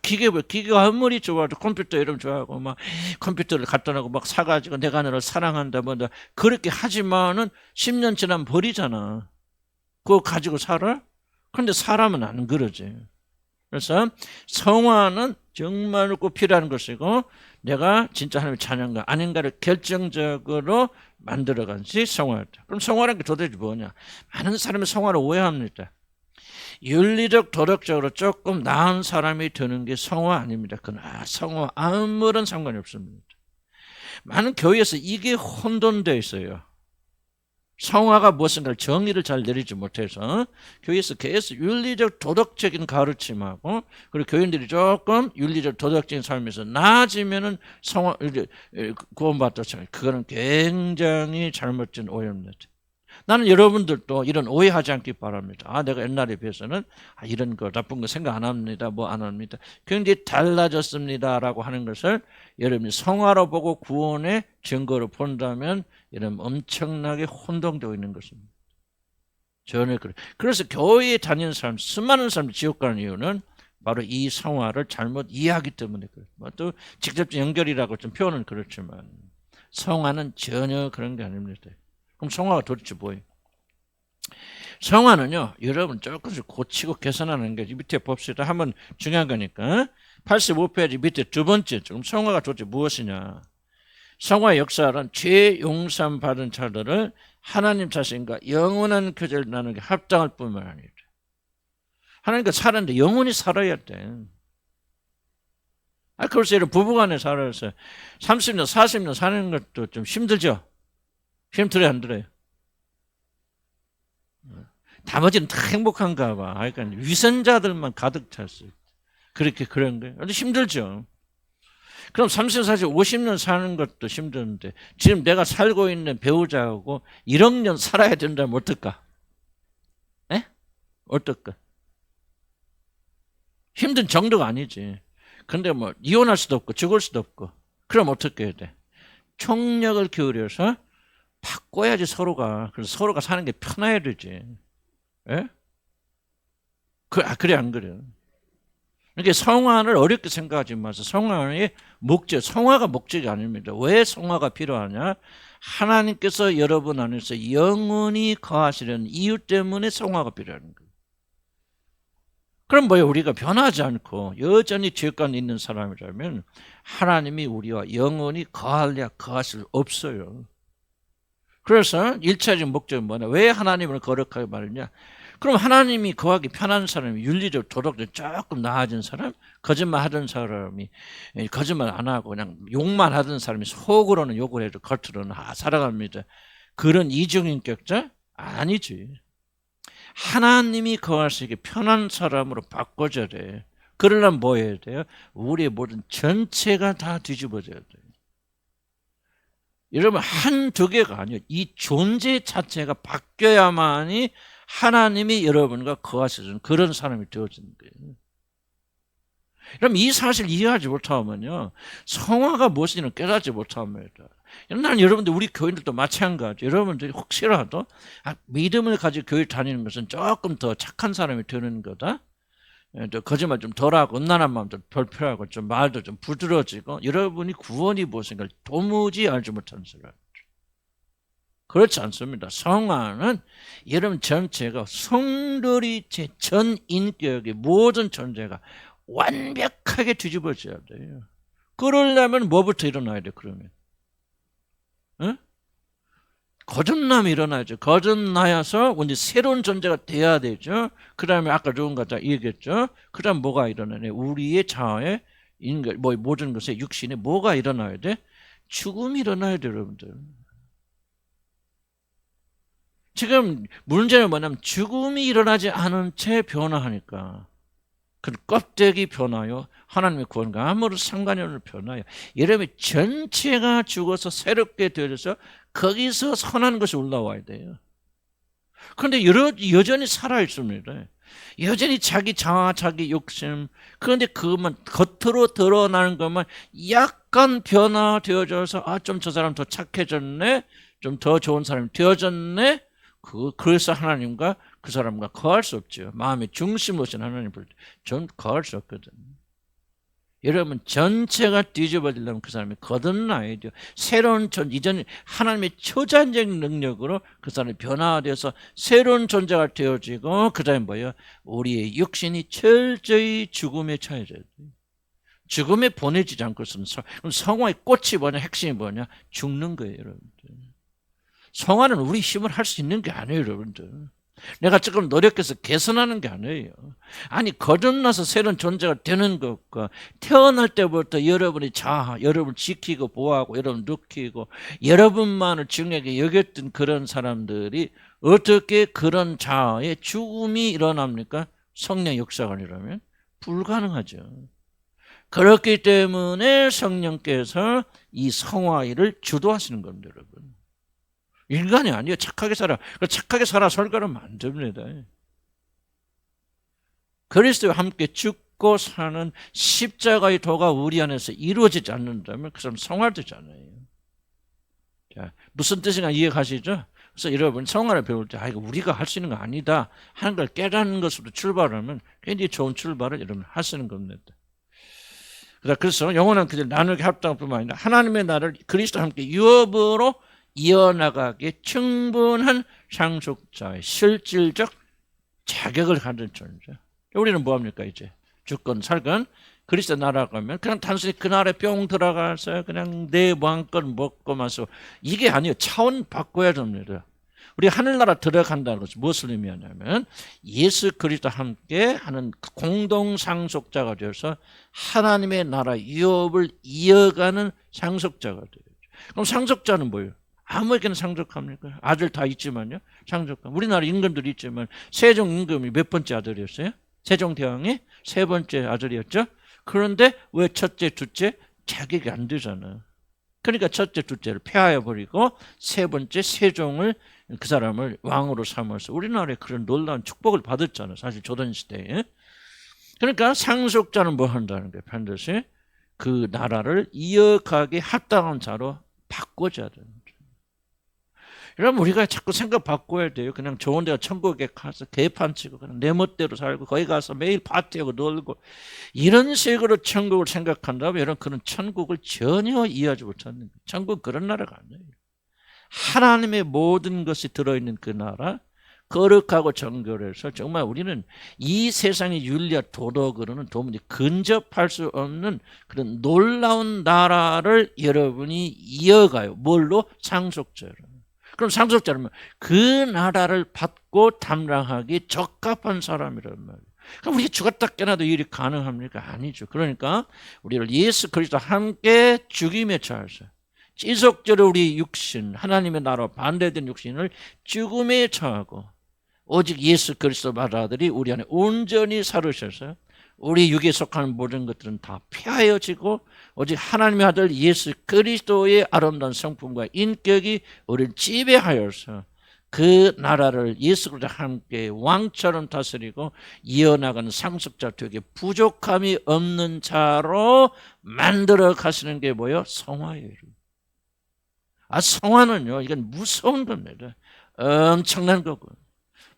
S1: 기계가 아무리 좋아도 컴퓨터 이름 좋아하고 막 컴퓨터를 갖다 놓고 막 사가지고 내가 너를 사랑한다 뭐다 그렇게 하지만은 10년 지나면 버리잖아. 그거 가지고 살아? 그런데 사람은 안 그러지. 그래서 성화는 정말 꼭 필요한 것이고 내가 진짜 하나님의 자녀인가 아닌가를 결정적으로 만들어간 것이 성화였다. 그럼 성화라는 게 도대체 뭐냐? 많은 사람이 성화를 오해합니다. 윤리적 도덕적으로 조금 나은 사람이 되는 게 성화 아닙니다. 그건 성화 아무런 상관이 없습니다. 많은 교회에서 이게 혼돈되어 있어요. 성화가 무엇인가를 정의를 잘 내리지 못해서 교회에서 계속 윤리적 도덕적인 가르침하고 그리고 교인들이 조금 윤리적 도덕적인 삶에서 나아지면은 성화 구원받다 생각. 그거는 굉장히 잘못된 오해입니다. 나는 여러분들도 이런 오해하지 않기 바랍니다. 내가 옛날에 비해서는 이런 거 나쁜 거 생각 안 합니다. 뭐 안 합니다. 굉장히 달라졌습니다라고 하는 것을 여러분이 성화로 보고 구원의 증거로 본다면 여러분 엄청나게 혼동되고 있는 것입니다. 전혀 그래. 그래서 교회에 다니는 사람, 수많은 사람들이 지옥 가는 이유는 바로 이 성화를 잘못 이해하기 때문에 그래요. 또 직접적 연결이라고 좀 표현은 그렇지만 성화는 전혀 그런 게 아닙니다. 그럼 성화가 도대체 뭐예요? 성화는요, 여러분 조금씩 고치고 개선하는 게 밑에 봅시다. 한번 중요한 거니까. 85페이지 밑에 두 번째. 그럼 성화가 도대체 무엇이냐? 성화의 역사는 죄 용서 받은 자들을 하나님 자신과 영원한 교제를 나누는 게 합당할 뿐만 아니라 하나님과 살았는데 영원히 살아야 돼. 그래서 이런 부부간에 살아서 30년, 40년 사는 것도 좀 힘들죠? 힘들어요, 안 들어요? 나머지는 다 행복한가 봐. 그러니까 위선자들만 가득 찼어요. 그런 거예요. 아주 힘들죠. 그럼 30, 40, 50년 사는 것도 힘드는데 지금 내가 살고 있는 배우자하고 1억 년 살아야 된다면 어떨까? 에? 어떨까? 힘든 정도가 아니지. 근데 뭐 이혼할 수도 없고 죽을 수도 없고 그럼 어떻게 해야 돼? 총력을 기울여서 바꿔야지 서로가. 그래서 서로가 사는 게 편해야 되지. 예? 그래 안 그래요? 그러니까 성화를 어렵게 생각하지 마세요. 성화의 목적, 성화가 목적이 아닙니다. 왜 성화가 필요하냐? 하나님께서 여러분 안에서 영원히 거하시려는 이유 때문에 성화가 필요한 거예요. 그럼 뭐예요? 우리가 변하지 않고 여전히 죄관 있는 사람이라면 하나님이 우리와 영원히 거하실 수 없어요. 그래서 1차적인 목적은 뭐냐? 왜 하나님을 거룩하게 말했냐? 그럼 하나님이 거하기 편한 사람이 윤리적 도덕적 조금 나아진 사람, 거짓말 하던 사람이 거짓말 안 하고 그냥 욕만 하던 사람이 속으로는 욕을 해도 겉으로는 살아갑니다. 그런 이중인격자? 아니지. 하나님이 거하시기 편한 사람으로 바꿔줘야 돼. 그러려면 뭐 해야 돼요? 우리의 모든 전체가 다 뒤집어져야 돼요. 여러분 한두 개가 아니에요. 이 존재 자체가 바뀌어야만이 하나님이 여러분과 거하시는 그런 사람이 되어지는 거예요. 그럼 이 사실 이해하지 못하면요, 성화가 무엇인지는 깨닫지 못합니다. 나는 여러분들 우리 교인들도 마찬가지. 여러분들이 혹시라도 믿음을 가지고 교회 다니는 것은 조금 더 착한 사람이 되는 거다. 거짓말 좀 덜하고 음란한 마음도 덜 필요하고 좀 말도 좀 부드러워지고 여러분이 구원이 무엇인가를 도무지 알지 못하는 사람. 그렇지 않습니다. 성화는 여러분 전체가 성들이 제 전 인격의 모든 존재가 완벽하게 뒤집어져야 돼요. 그러려면 뭐부터 일어나야 돼? 그러면 거듭남이 일어나죠. 거듭나서 이제 새로운 존재가 돼야 되죠. 그 다음에 아까 누군가 다 얘기했죠. 그 다음 뭐가 일어나냐? 우리의 자아에 인간, 모든 것에 육신에 뭐가 일어나야 돼? 죽음이 일어나야 돼요, 여러분들. 지금 문제는 뭐냐면 죽음이 일어나지 않은 채 변화하니까. 그 껍데기 변화요. 하나님의 구원과 아무런 상관이 없는 변화요. 여러분이 전체가 죽어서 새롭게 되어져서 거기서 선한 것이 올라와야 돼요. 그런데 여전히 살아있습니다. 여전히 자기 자아, 자기 욕심. 그런데 그것만 겉으로 드러나는 것만 약간 변화되어져서 좀 저 사람 더 착해졌네. 좀 더 좋은 사람이 되어졌네. 그래서 하나님과 그 사람과 거할 수 없죠. 마음의 중심 오신 하나님 볼 때 전 거할 수 없거든. 여러분 전체가 뒤집어지려면 그 사람이 거듭나야 돼요. 새로운 이전 하나님의 초자연적 능력으로 그 사람이 변화돼서 새로운 존재가 되어지고 그 다음에 뭐예요? 우리의 육신이 철저히 죽음에 처해져야 돼요. 죽음에 보내지지 않고서는 그럼 성화의 꽃이 뭐냐? 핵심이 뭐냐? 죽는 거예요, 여러분들. 성화는 우리 힘을 할 수 있는 게 아니에요, 여러분들. 내가 조금 노력해서 개선하는 게 아니에요. 아니 거듭나서 새로운 존재가 되는 것과 태어날 때부터 여러분이 여러분 지키고 보호하고 여러분 느끼고 여러분만을 중요하게 여겼던 그런 사람들이 어떻게 그런 자아의 죽음이 일어납니까? 성령 역사가 아니라면 불가능하죠. 그렇기 때문에 성령께서 이 성화를 주도하시는 겁니다, 여러분. 인간이 아니에요. 착하게 살아. 착하게 살아 설교하면 안 됩니다. 그리스도와 함께 죽고 사는 십자가의 도가 우리 안에서 이루어지지 않는다면 그 사람 성화되지 않아요. 자, 무슨 뜻인가 이해가시죠? 그래서 여러분 성화를 배울 때 이거 우리가 할 수 있는 거 아니다 하는 걸 깨닫는 것으로 출발하면 굉장히 좋은 출발을 여러분 하시는 겁니다. 그래서 영원한 그들 나누게 합당할 뿐만 아니라 하나님의 나라를 그리스도와 함께 유업으로 이어나가기에 충분한 상속자의 실질적 자격을 가진 존재. 우리는 뭐합니까 이제? 죽건 살건 그리스도 나라 가면 그냥 단순히 그 나라에 뿅 들어가서 그냥 내 마음껏 먹고 마시고 이게 아니에요. 차원 바꿔야 됩니다. 우리 하늘나라 들어간다는 것은 무엇을 의미하냐면 예수 그리스도와 함께 하는 공동 상속자가 되어서 하나님의 나라 유업을 이어가는 상속자가 돼요. 그럼 상속자는 뭐예요? 아무에게나 상속합니까? 아들 다 있지만요. 상속감. 우리나라 임금들이 있지만 세종 임금이 몇 번째 아들이었어요? 세종대왕이 세 번째 아들이었죠. 그런데 왜 첫째, 둘째? 자격이 안 되잖아. 그러니까 첫째, 둘째를 폐하여 버리고 세 번째 세종을 그 사람을 왕으로 삼아서 우리나라에 그런 놀라운 축복을 받았잖아요. 사실 조선시대에. 그러니까 상속자는 뭐 한다는 거예요? 반드시 그 나라를 이어가게 합당한 자로 바꿔줘야 되는 거죠. 여러분 우리가 자꾸 생각 바꿔야 돼요. 그냥 좋은 데가 천국에 가서 개판 치고 그냥 내 멋대로 살고 거기 가서 매일 파티하고 놀고 이런 식으로 천국을 생각한다면 여러분 그런 천국을 전혀 이해하지 못하는 거예요. 천국 그런 나라가 아니에요. 하나님의 모든 것이 들어있는 그 나라 거룩하고 정결해서 정말 우리는 이 세상의 윤리와 도덕으로는 도무지 근접할 수 없는 그런 놀라운 나라를 여러분이 이어가요. 뭘로? 상속자로. 그럼 상속자는 그 나라를 받고 담당하기 적합한 사람이란 말이에요. 그럼 우리가 죽었다 깨어나도 일이 가능합니까? 아니죠. 그러니까 우리를 예수 그리스도와 함께 죽임에 처하셔. 지속적으로 우리 육신, 하나님의 나라와 반대된 육신을 죽음에 처하고 오직 예수 그리스도 받아들이 우리 안에 온전히 살으셔서 우리 육에 속하는 모든 것들은 다 폐하여지고 오직 하나님의 아들 예수 그리스도의 아름다운 성품과 인격이 우리를 지배하여서 그 나라를 예수 그리스도와 함께 왕처럼 다스리고 이어나가는 상속자 되게 부족함이 없는 자로 만들어 가시는 게 뭐예요? 성화예요. 성화는요, 이건 무서운 겁니다. 엄청난 거고.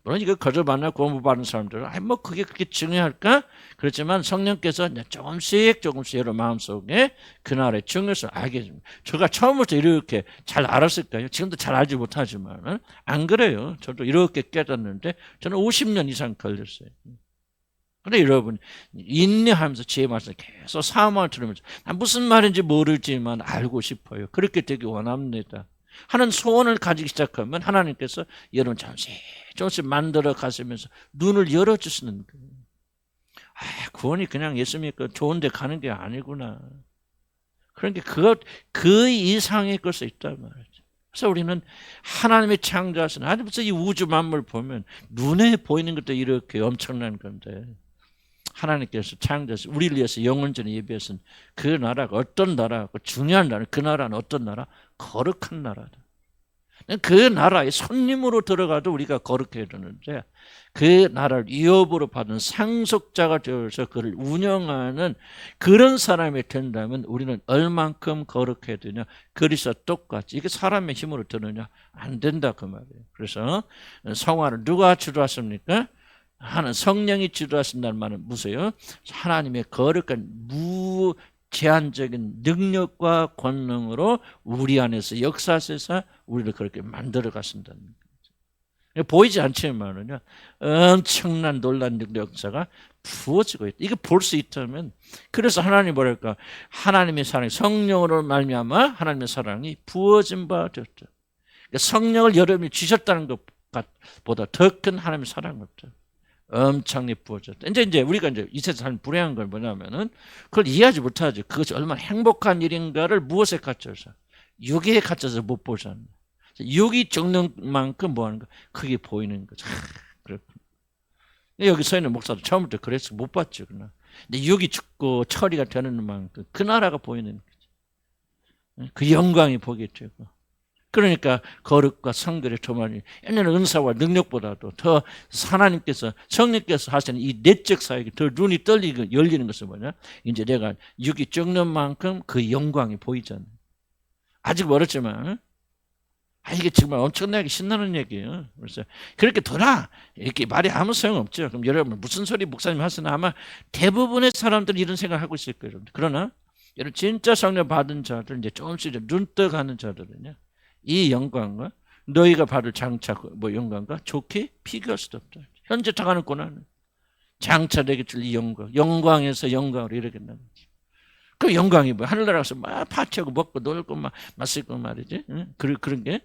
S1: 물론 이거 거듭 공부받는 사람들은 뭐 그게 그렇게 중요할까? 그렇지만 성령께서 조금씩 여러분 마음속에 그날의 중요성을 알게 됩니다. 제가 처음부터 이렇게 잘 알았을까요? 지금도 잘 알지 못하지만 안 그래요. 저도 이렇게 깨닫는데 저는 50년 이상 걸렸어요. 그런데 여러분 인내하면서 제 말씀을 계속 사모를 들으면서 무슨 말인지 모르지만 알고 싶어요. 그렇게 되기 원합니다. 하는 소원을 가지기 시작하면 하나님께서 여러분 조금씩 만들어 가시면서 눈을 열어주시는 거예요. 구원이 그냥 예수 믿고 좋은 데 가는 게 아니구나. 그러니까 그 이상의 것이 있단 말이죠. 그래서 우리는 하나님의 창조하신 하나님께서 이 우주 만물을 보면 눈에 보이는 것도 이렇게 엄청난 건데 하나님께서 창조하신 우리를 위해서 영원전에 예비하신 그 나라가 어떤 나라고 중요한 나라, 그 나라는 어떤 나라? 거룩한 나라다. 그 나라에 손님으로 들어가도 우리가 거룩해야 되는데 그 나라를 위협으로 받은 상속자가 되어서 그를 운영하는 그런 사람이 된다면 우리는 얼만큼 거룩해야 되냐? 그리스도와 똑같이. 이게 사람의 힘으로 되느냐? 안 된다 그 말이에요. 그래서 성화를 누가 주도했습니까? 하는 성령이 지도하신다는 말은 무엇이에요? 하나님의 거룩한 무제한적인 능력과 권능으로 우리 안에서 역사하셔서 우리를 그렇게 만들어 가신다는 거예요. 보이지 않지만은요, 엄청난 놀라운 능력 역사가 부어지고 있다. 이거 볼 수 있다면, 그래서 하나님 뭐랄까, 하나님의 사랑이 성령으로 말미암아 하나님의 사랑이 부어진 바 되었다. 그러니까 성령을 여러분이 주셨다는 것보다 더 큰 하나님의 사랑이 없다. 엄청나게 부어졌다. 이제 우리가 이 세상 불행한 걸 뭐냐면은 그걸 이해하지 못하죠. 그것이 얼마나 행복한 일인가를 무엇에 갇혀서, 육에 갇혀서 못 보잖아요. 육이 적는 만큼 뭐 하는 거? 그게 보이는 거죠. 그렇구나. 여기 서 있는 목사도 처음부터 그래서 못 봤죠. 그러나. 근데 육이 죽고 처리가 되는 만큼 그 나라가 보이는 거죠. 그 영광이 보게 되고. 그러니까 거룩과 성결의 도만이 옛날에 은사와 능력보다도 더 하나님께서 성령께서 하시는 이 내적 사역이 더 눈이 떨리고 열리는 것은 뭐냐? 이제 내가 육이 적는 만큼 그 영광이 보이잖아요. 아직 멀었지만 이게 정말 엄청나게 신나는 얘기예요. 그래서 그렇게 돌아 이렇게 말이 아무 소용없죠. 그럼 여러분 무슨 소리 목사님 하시나 아마 대부분의 사람들이 이런 생각을 하고 있을 거예요. 그러나 여러분 진짜 성령 받은 자들 이제 조금씩 눈 떠가는 자들은요. 이 영광과 너희가 받을 장차 영광과 좋게 비교할 수도 없다. 현재 당하는 고난은 장차 되게 줄 이 영광에서 영광으로 이르겠다는 거지. 그 영광이 뭐야? 하늘나라 가서 막 파티하고 먹고 놀고 막 마시고 말이지. 그런 게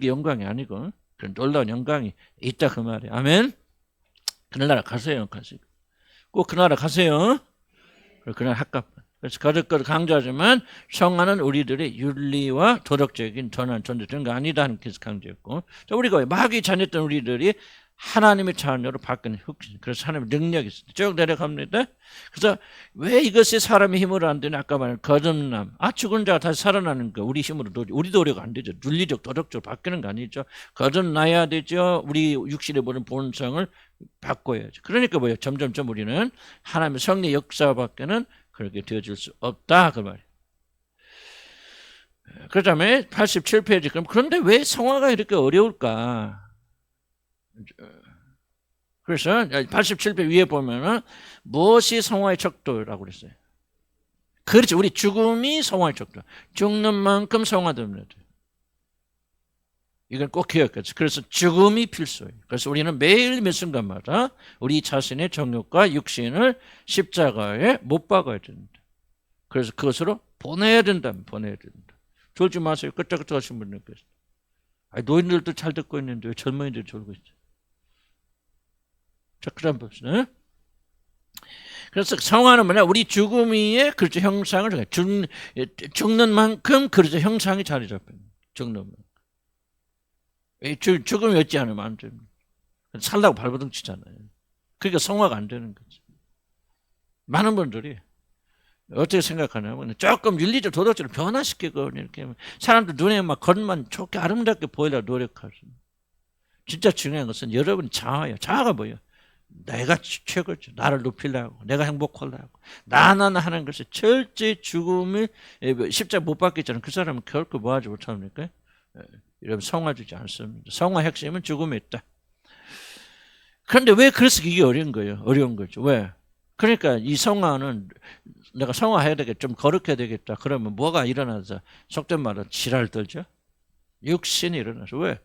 S1: 영광이 아니고 그런 놀라운 영광이 있다 그 말이에요. 아멘. 그 나라 가세요. 꼭 그 나라 가세요. 그 나라 합갑. 그래서 거듭거듭 강조하지만 성화는 우리들의 윤리와 도덕적인 전환 존재 그런 거 아니다는 계속 강조했고, 우리가 마귀 자녀였던 우리들이 하나님의 자녀로 바뀌는 흑신. 그래서 하나님의 능력이 있습니다. 쭉 내려갑니다. 그래서 왜 이것이 사람의 힘으로 안 되냐? 아까 말한 거듭남. 죽은 자가 다시 살아나는 거. 우리 힘으로 우리 노력 안 되죠. 윤리적 도덕적으로 바뀌는 거 아니죠. 거듭나야 되죠. 우리 육신에 보는 본성을 바꿔야죠. 그러니까 뭐예요? 점점점 우리는 하나님의 성령 역사밖에는 그렇게 되어질 수 없다 그 말이에요. 그다음에 87페이지. 그런데 왜 성화가 이렇게 어려울까? 그래서 87페이지 위에 보면은 무엇이 성화의 척도라고 그랬어요. 그렇죠. 우리 죽음이 성화의 척도. 죽는 만큼 성화됩니다. 이건 꼭 기억해야죠. 그래서 죽음이 필수예요. 그래서 우리는 매일 몇 순간마다 우리 자신의 정욕과 육신을 십자가에 못 박아야 됩니다. 그래서 그것으로 보내야 된다. 졸지 마세요. 끄떡끄떡 하신 분들께서. 노인들도 잘 듣고 있는데 왜 젊은이들이 졸고 있죠? 자, 그 다음 봅시다. 그래서 성화는 뭐냐? 우리 죽음의 그렇죠 형상을 죽는 만큼 그렇죠 형상이 자리 잡힙니다. 죽는 만큼. 죽음이 없지 않으면 안 됩니다. 살라고 발버둥 치잖아요. 그러니까 성화가 안 되는 거죠. 많은 분들이 어떻게 생각하냐면 조금 윤리적 도덕적으로 변화시키고 이렇게 사람들 눈에 막 겉만 좋게 아름답게 보이려고 노력하십니다. 진짜 중요한 것은 여러분 자아예요. 자아가 뭐예요? 내가 최고죠. 나를 높이려고, 내가 행복하려고, 나나 하는 것이 철저히 죽음을 십자가 못 받겠잖아요. 그 사람은 결코 뭐하지 못합니까? 여러분 성화되지 않습니다. 성화 핵심은 죽음에 있다. 그런데 왜 그래서 이게 어려운 거예요? 어려운 거죠. 왜? 그러니까 이 성화는 내가 성화해야 되겠다, 좀 거룩해야 되겠다. 그러면 뭐가 일어나서 속된 말로 지랄 떨죠? 육신이 일어나서. 왜?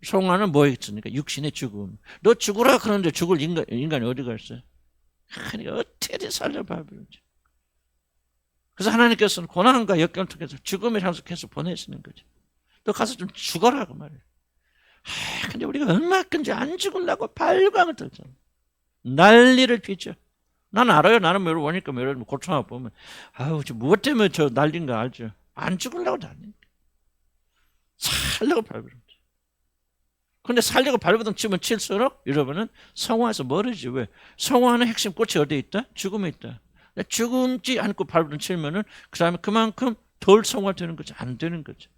S1: 성화는 뭐 있습니까? 육신의 죽음. 너 죽으라 그러는데 죽을 인간이 어디가 있어요? 그러니까 어떻게든 살려봐. 그래서 하나님께서는 고난과 역경을 통해서 죽음을 향해서 계속 보내시는 거죠. 너 가서 좀 죽어라 그 말이에요. 근데 우리가 얼마든지 안 죽으려고 발광을 떨잖아. 난리를 피죠. 나는 알아요. 나는 여러분 오니까 여러분 고통하고 보면 저 무엇 때문에 저 난리인가 알죠. 안 죽으려고 다니니까. 살려고 발버둥 쳐. 근데 살려고 발버둥 치면 칠수록 여러분은 성화에서 멀어지지. 왜? 성화는 핵심 꽃이 어디에 있다? 죽음에 있다. 죽음지 않고 발버둥 치면은 그 다음에 그만큼 덜 성화되는 거지. 안 되는 거죠.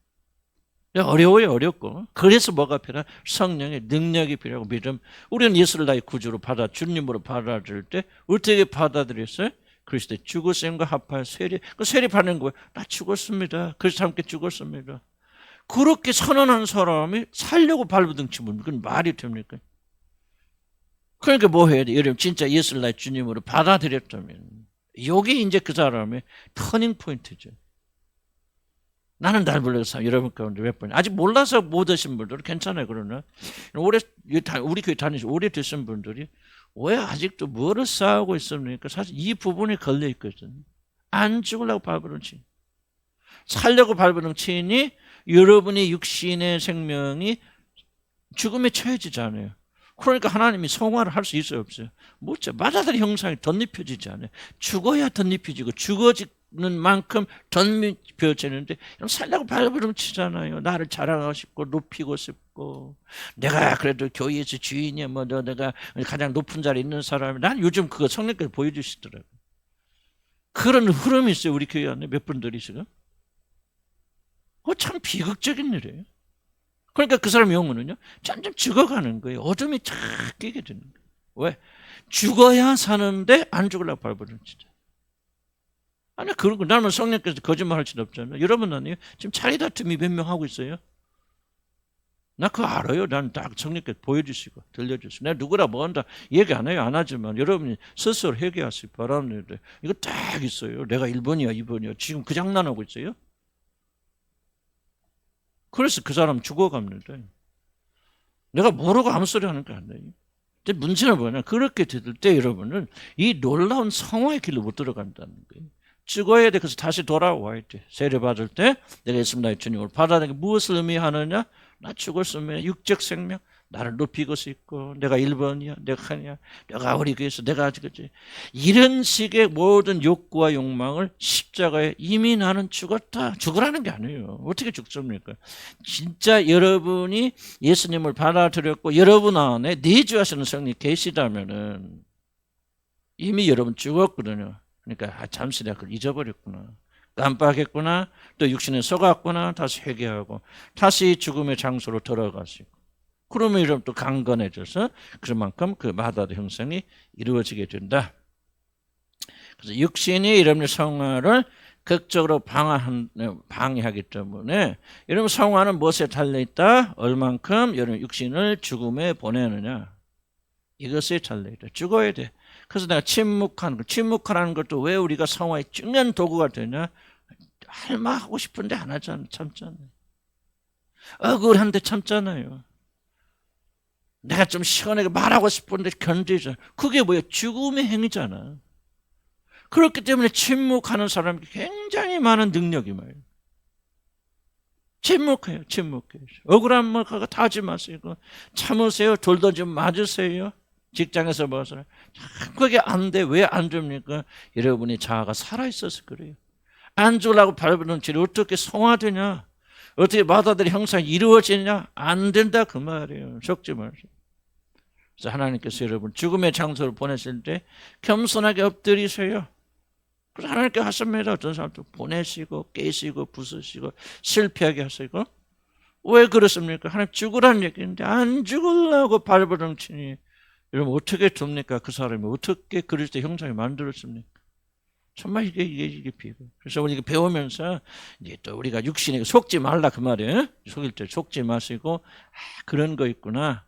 S1: 어려워요. 어렵고. 그래서 뭐가 필요해? 성령의 능력이 필요하고 믿음. 우리는 예수를 나의 구주로 주님으로 받아들일 때 어떻게 받아들였어요? 그리스도의 죽으심과 합한 세례. 그 세례받는 거예요. 나 죽었습니다. 그래서 함께 죽었습니다. 그렇게 선언한 사람이 살려고 발버둥 치면 그건 말이 됩니까? 그러니까 뭐 해야 돼? 여러분 진짜 예수를 나의 주님으로 받아들였다면 이게 이제 그 사람의 터닝 포인트죠. 나는 날 불러서 여러분 가운데 몇 번 아직 몰라서 못 오신 분들은 괜찮아요. 그러나 우리 교회 다니시 오래 되신 분들이 왜 아직도 뭐를 쌓고 있습니까? 사실 이 부분에 걸려 있거든요. 안 죽으려고 밟으는 친, 살려고 밟으는 친이 여러분의 육신의 생명이 죽음에 처해지지 않아요. 그러니까 하나님이 성화를 할 수 있어요, 없어요? 못죠. 맞아들 형상이 덧입혀지지 않아요. 죽어야 덧입혀지고 죽어지는 만큼 덧입혀지는데 살려고 발버둥 치잖아요. 나를 자랑하고 싶고 높이고 싶고 내가 그래도 교회에서 주인이야 뭐 내가 가장 높은 자리에 있는 사람이 난 요즘 그거 성령께서 보여주시더라고요. 그런 흐름이 있어요. 우리 교회 안에 몇 분들이 지금. 그거 참 비극적인 일이에요. 그러니까 그 사람 영혼은요 점점 죽어가는 거예요. 어둠이 쫙 끼게 되는 거예요. 왜? 죽어야 사는데 안 죽으려고 발버둥 치죠. 아니 그런 거 나는 성령께서 거짓말할 수는 없잖아요. 여러분 아니에요? 지금 자리 다툼이 몇 명 하고 있어요. 나 그거 알아요. 난 딱 성령께서 보여주시고 들려주시고 내가 누구라 뭐 한다 얘기 안 해요. 안 하지만 여러분이 스스로 회개하시기 바랍니다. 이거 딱 있어요. 내가 1번이야 2번이야 지금 그 장난하고 있어요. 그래서 그 사람 죽어갑니다. 내가 모르고 아무 소리 하는 거 아니에요. 근데 문제는 뭐냐? 그렇게 들을 때 여러분은 이 놀라운 성화의 길로 못 들어간다는 거예요. 죽어야 돼. 그래서 다시 돌아와야 돼. 세례받을 때 내가 예수 나의 주님을 받아들이는 게 무엇을 의미하느냐? 나 죽었으면 육적 생명 나를 높이고 싶고 내가 1번이야 내가 하냐 내가 우리 교회에서 내가 아직까지 이런 식의 모든 욕구와 욕망을 십자가에 이미 나는 죽었다 죽으라는 게 아니에요. 어떻게 죽습니까? 진짜 여러분이 예수님을 받아들였고 여러분 안에 내주하시는 성령이 계시다면은 이미 여러분 죽었거든요. 그러니까 잠시 내가 그걸 잊어버렸구나 깜빡했구나 또 육신에 속았구나 다시 회개하고 다시 죽음의 장소로 들어가시고 그러면 이러면 또 강건해져서 그만큼 그 마다의 형성이 이루어지게 된다. 그래서 육신이 여러분의 성화를 극적으로 방해하기 때문에 여러분 성화는 무엇에 달려있다? 얼만큼 여러분 육신을 죽음에 보내느냐 이것에 달려있다. 죽어야 돼. 그래서 내가 침묵하라는 것도 왜 우리가 성화의 중요한 도구가 되냐? 할 말 하고 싶은데 안 하잖아요. 참잖아요. 억울한데 참잖아요. 내가 좀 시원하게 말하고 싶은데 견디잖아. 그게 뭐야? 죽음의 행위잖아. 그렇기 때문에 침묵하는 사람이 굉장히 많은 능력이 말이에요. 침묵해요. 억울한 말 다 하지 마시고 참으세요. 돌도 좀 맞으세요. 직장에서 벗어나. 그게 안 돼. 왜 안 됩니까? 여러분의 자아가 살아있어서 그래요. 안 죽으려고 밟는 질이 어떻게 성화되냐? 어떻게 마다들의 형상이 이루어지냐? 안 된다 그 말이에요. 속지 마세요. 그래서 하나님께서 여러분 죽음의 장소를 보내실 때 겸손하게 엎드리세요. 그래서 하나님께 하십니다. 어떤 사람도 보내시고 깨시고 부수시고 실패하게 하시고 왜 그렇습니까? 하나님 죽으라는 얘기인데 안 죽으려고 발버둥 치니 여러분 어떻게 됩니까? 그 사람이 어떻게 그리스도 형상을 만들었습니까? 정말 이게 비교. 그래서 우리가 배우면서 이제 또 우리가 육신에 속지 말라 그 말이에요. 속일 때 속지 마시고 그런 거 있구나.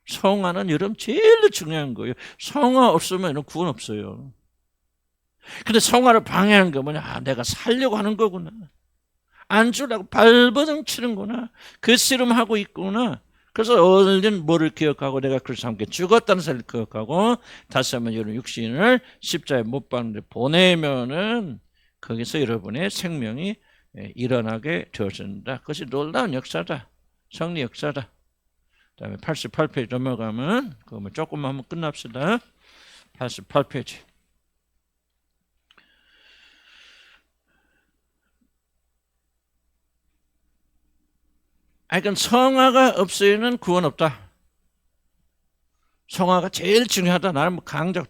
S1: 성화는 여러분 제일 중요한 거예요. 성화 없으면 구원 없어요. 근데 성화를 방해하는 거 뭐냐? 내가 살려고 하는 거구나. 안 주려고 발버둥 치는구나. 그 씨름하고 있구나. 그래서 얼른 뭐를 기억하고 내가 그래서 함께 죽었다는 사실을 기억하고 다시 한번 여러분 육신을 십자가에 못 박는데 보내면은 거기서 여러분의 생명이 일어나게 되어진다. 그것이 놀라운 역사다. 성리 역사다. 그다음에 88페이지 넘어가면 그거 조금만 한번 끝납시다. 88페이지. 그러니까 성화가 없으면 구원 없다. 성화가 제일 중요하다. 나는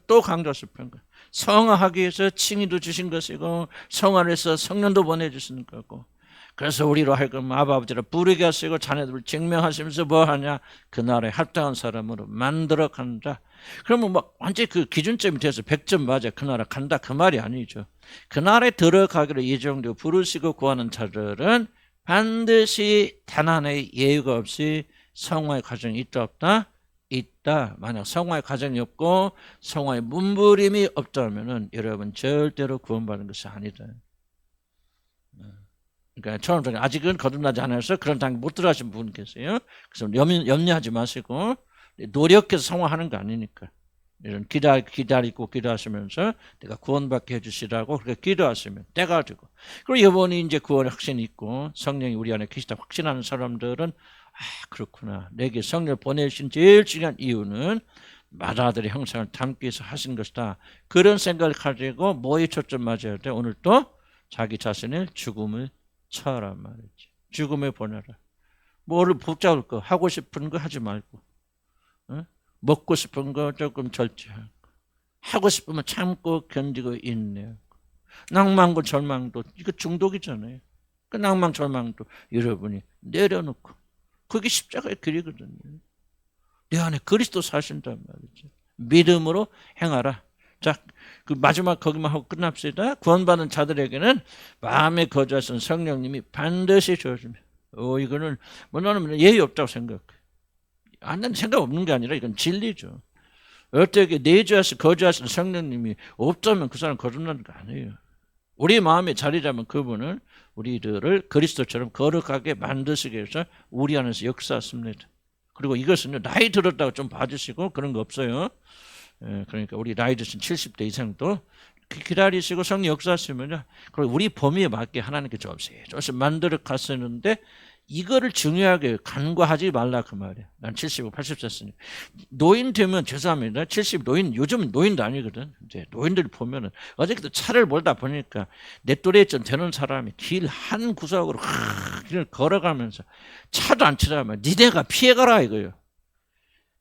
S1: 또 강조했을 거야. 성화하기 위해서 칭의도 주신 것이고 성화를 해서 성령도 보내주시는 거고 그래서 우리로 하여금 아버지를 부르게 하시고 자녀들을 증명하시면서 뭐 하냐? 그 나라에 합당한 사람으로 만들어 간다. 그러면 막 완전히 그 기준점이 돼서 100점 맞아. 그 나라 간다. 그 말이 아니죠. 그 나라에 들어가기로 예정되고 부르시고 구하는 자들은 반드시 단 하나의 예외가 없이 성화의 과정이 있다 없다? 있다. 만약 성화의 과정이 없고 성화의 문부림이 없다면은 여러분 절대로 구원받는 것이 아니다. 그러니까 처음부터 아직은 거듭나지 않아서 그런 단계 못 들어가신 분 계세요. 그래서 염려하지 마시고 노력해서 성화하는 거 아니니까. 이런 기다리고 기도하시면서 내가 구원받게 해주시라고 그렇게 기도하시면 때가 되고, 그리고 이번에 이제 구원의 확신이 있고 성령이 우리 안에 계시다 확신하는 사람들은 그렇구나, 내게 성령을 보내신 제일 중요한 이유는 마다들의 형상을 담기 위해서 하신 것이다. 그런 생각을 가지고 뭐에 초점 맞아야 돼? 오늘 또 자기 자신의 죽음을 처하란 말이지. 죽음에 보내라. 뭐를 붙잡을 거, 하고 싶은 거 하지 말고, 먹고 싶은 거 조금 절제하고, 하고 싶으면 참고 견디고 인내하고, 낭만과 절망도 이거 중독이잖아요. 그 낭만 절망도 여러분이 내려놓고, 그게 십자가의 길이거든요. 내 안에 그리스도 사신단 말이죠. 믿음으로 행하라. 자, 그 마지막 거기만 하고 끝납시다. 구원받은 자들에게는 마음에 거주하신 성령님이 반드시 주어집니다. 이거는 뭐 나는 예의 없다고 생각해. 난 생각 없는 게 아니라 이건 진리죠. 어떻게 내주하시 거주하시는 성령님이 없다면 그 사람 거듭나는 거 아니에요. 우리 마음에 자리 잡은 그분은 우리들을 그리스도처럼 거룩하게 만드시기 위해서 우리 안에서 역사했습니다. 그리고 이것은 나이 들었다고 좀 봐주시고 그런 거 없어요. 그러니까 우리 나이 드신 70대 이상도 기다리시고 성령 역사하시면요, 그리고 우리 범위에 맞게 하나님께 조금씩 만들어 갔었는데, 이거를 중요하게 간과하지 말라 그 말이야. 난 70, 80 됐으니 노인 되면 죄송합니다. 70 노인, 요즘 노인도 아니거든. 이제 노인들 보면은 어저께도 차를 몰다 보니까 내 또래쯤 되는 사람이 길 한 구석으로 길을 걸어가면서 차도 안 치라면 니네가 피해가라 이거요.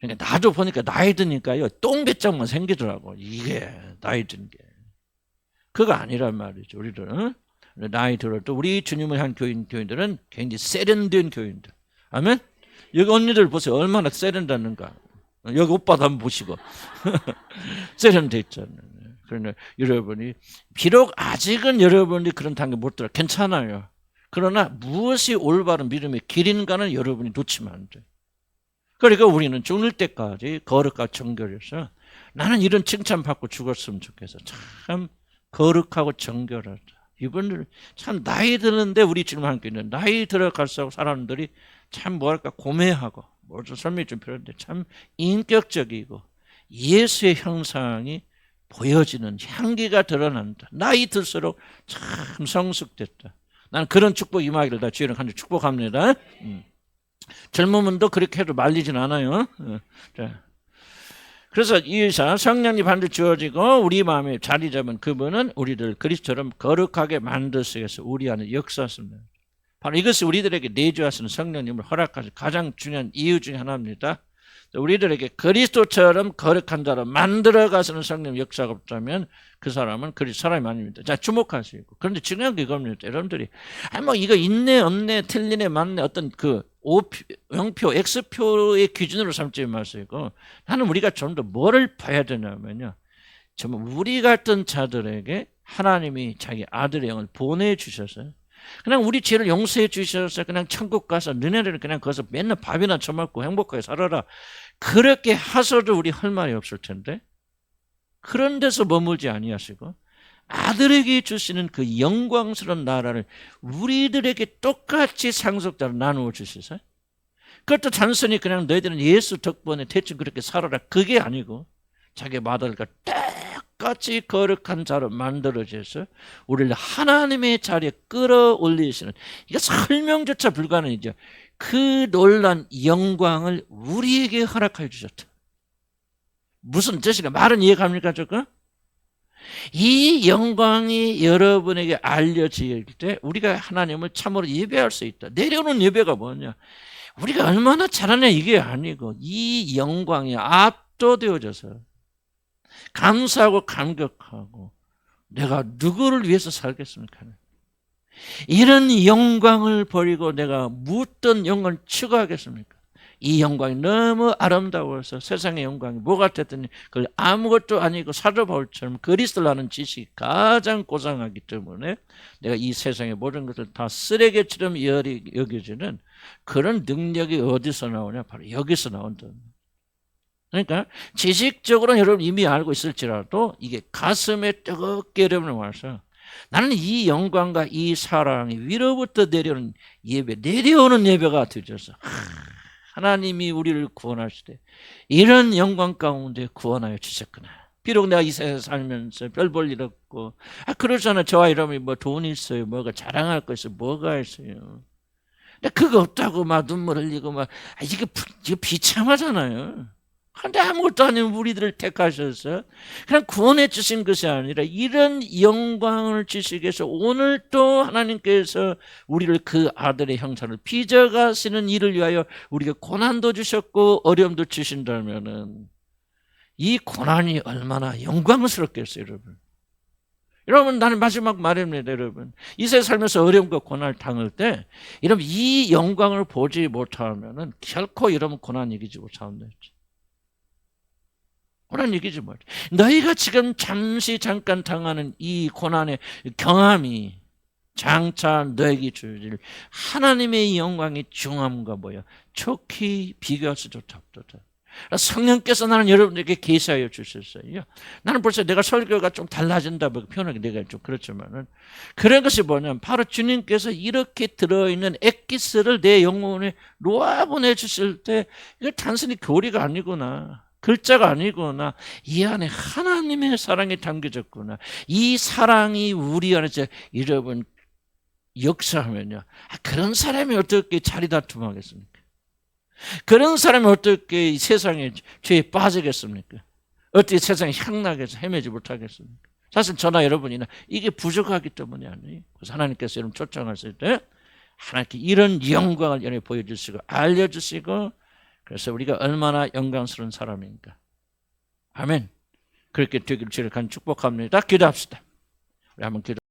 S1: 그러니까 나도 보니까 나이 드니까요 똥배짱만 생기더라고. 이게 나이 든 게. 그거 아니란 말이죠. 우리들은 나이 들어도 우리 주님을 한 교인들은 굉장히 세련된 교인들. 아멘? 여기 언니들 보세요. 얼마나 세련됐는가. 여기 오빠도 한번 보시고. 세련돼 있잖아요. 그러나 여러분이 비록 아직은 여러분이 그런 단계 못 들어 괜찮아요. 그러나 무엇이 올바른 믿음의 길인가는 여러분이 놓치면 안 돼요. 그러니까 우리는 죽을 때까지 거룩과 정결해서, 나는 이런 칭찬받고 죽었으면 좋겠어. 참 거룩하고 정결하다. 이분들 참 나이 드는데 우리 지금 함께 있는 나이 들어갈수록 사람들이 참 뭐랄까 고매하고, 뭐좀 설명이 좀 필요한데 참 인격적이고 예수의 형상이 보여지는 향기가 드러난다. 나이 들수록 참 성숙됐다. 나는 그런 축복 임하기를 다 주의는 간절히 축복합니다. 젊으면도 그렇게 해도 말리진 않아요. 자. 그래서 이 성령이 반드시 주어지고 우리 마음에 자리 잡은 그분은 우리들 그리스도처럼 거룩하게 만드시기 위해서 우리 안에 역사하십니다. 바로 이것이 우리들에게 내주하시는 성령님을 허락하신 가장 중요한 이유 중에 하나입니다. 우리들에게 그리스도처럼 거룩한 자로 만들어가시는 성령 역사가 없다면 그 사람은 그리스도 사람이 아닙니다. 자, 주목하시고. 그런데 중요한 게 이겁니다. 여러분들이 뭐 이거 있네 없네 틀리네 맞네 어떤 그 O표, X표의 기준으로 삼지 마시고, 나는 우리가 좀 더 뭐를 봐야 되냐면요, 정말 우리 같은 자들에게 하나님이 자기 아들의 영을 보내주셔서 그냥 우리 죄를 용서해 주셔서 그냥 천국 가서 너네들은 그냥 거기서 맨날 밥이나 처먹고 행복하게 살아라, 그렇게 하셔도 우리 할 말이 없을 텐데, 그런 데서 머물지 아니하시고 아들에게 주시는 그 영광스러운 나라를 우리들에게 똑같이 상속자로 나누어 주셔서, 그것도 단순히 그냥 너희들은 예수 덕분에 대충 그렇게 살아라 그게 아니고 자기 아들과 똑같이 거룩한 자로 만들어져서 우리를 하나님의 자리에 끌어올리시는, 이게 설명조차 불가능이죠. 그 놀란 영광을 우리에게 허락해 주셨다. 무슨 뜻이가 말은 이해갑니까 조금? 이 영광이 여러분에게 알려질 때 우리가 하나님을 참으로 예배할 수 있다. 내려오는 예배가 뭐냐? 우리가 얼마나 잘하냐 이게 아니고 이 영광이 압도되어져서 감사하고 감격하고 내가 누구를 위해서 살겠습니까? 이런 영광을 버리고 내가 무엇든 영광을 추구하겠습니까? 이 영광이 너무 아름다워서 세상의 영광이 뭐가 됐더니 그걸 아무것도 아니고 사도 바울처럼 그리스도를 아는 지식이 가장 고상하기 때문에 내가 이 세상의 모든 것을 다 쓰레기처럼 여겨지는 그런 능력이 어디서 나오냐? 바로 여기서 나온다. 그러니까 지식적으로는 여러분 이미 알고 있을지라도 이게 가슴에 뜨겁게 여러분을 와서 나는 이 영광과 이 사랑이 위로부터 내려오는 예배, 내려오는 예배가 되어서 하나님이 우리를 구원하실 때 이런 영광 가운데 구원하여 주셨구나. 비록 내가 이 세상에 살면서 별 볼 일 없고 그러잖아. 저와 여러분이 뭐 돈이 있어요, 뭐가 자랑할 거 있어요, 뭐가 있어요. 근데 그거 없다고 막 눈물 흘리고 막 이게 비참하잖아요. 근데 아무것도 아닌 우리들을 택하셔서 그냥 구원해 주신 것이 아니라 이런 영광을 주시기 위해서 오늘 또 하나님께서 우리를 그 아들의 형상을 빚어가시는 일을 위하여 우리가 고난도 주셨고 어려움도 주신다면은 이 고난이 얼마나 영광스럽겠어요, 여러분. 여러분, 나는 마지막 말입니다, 여러분. 이 세상 살면서 어려움과 고난을 당할 때, 여러분, 이 영광을 보지 못하면은 결코 여러분 고난 이기지 못한다. 고난 이기지 못. 너희가 지금 잠깐 당하는 이 고난의 경험이 장차 너에게 주실 하나님의 영광의 중함과 뭐야? 촉히 비교할 수도 없도다. 성령께서 나는 여러분에게 계시하여 주셨어요. 나는 벌써 내가 설교가 좀 달라진다 표현하기 내가 좀 그렇지만은 그런 것이 뭐냐면 바로 주님께서 이렇게 들어있는 엑기스를 내 영혼에 놓아보내 주실 때 이거 단순히 교리가 아니구나, 글자가 아니구나, 이 안에 하나님의 사랑이 담겨졌구나. 이 사랑이 우리 안에서 여러분 역사하면요, 그런 사람이 어떻게 자리다툼하겠습니까? 그런 사람이 어떻게 이 세상에 죄에 빠지겠습니까? 어떻게 세상에 향락해서 헤매지 못하겠습니까? 사실 저나 여러분이나 이게 부족하기 때문이 아니에요. 그래서 하나님께서 여러분 초청하실 때 하나님께 이런 영광을 여러분이 보여주시고 알려주시고, 그래서 우리가 얼마나 영광스러운 사람인가. 아멘. 그렇게 되기를 주를 간 축복합니다. 기도합시다. 우리 한번 기도.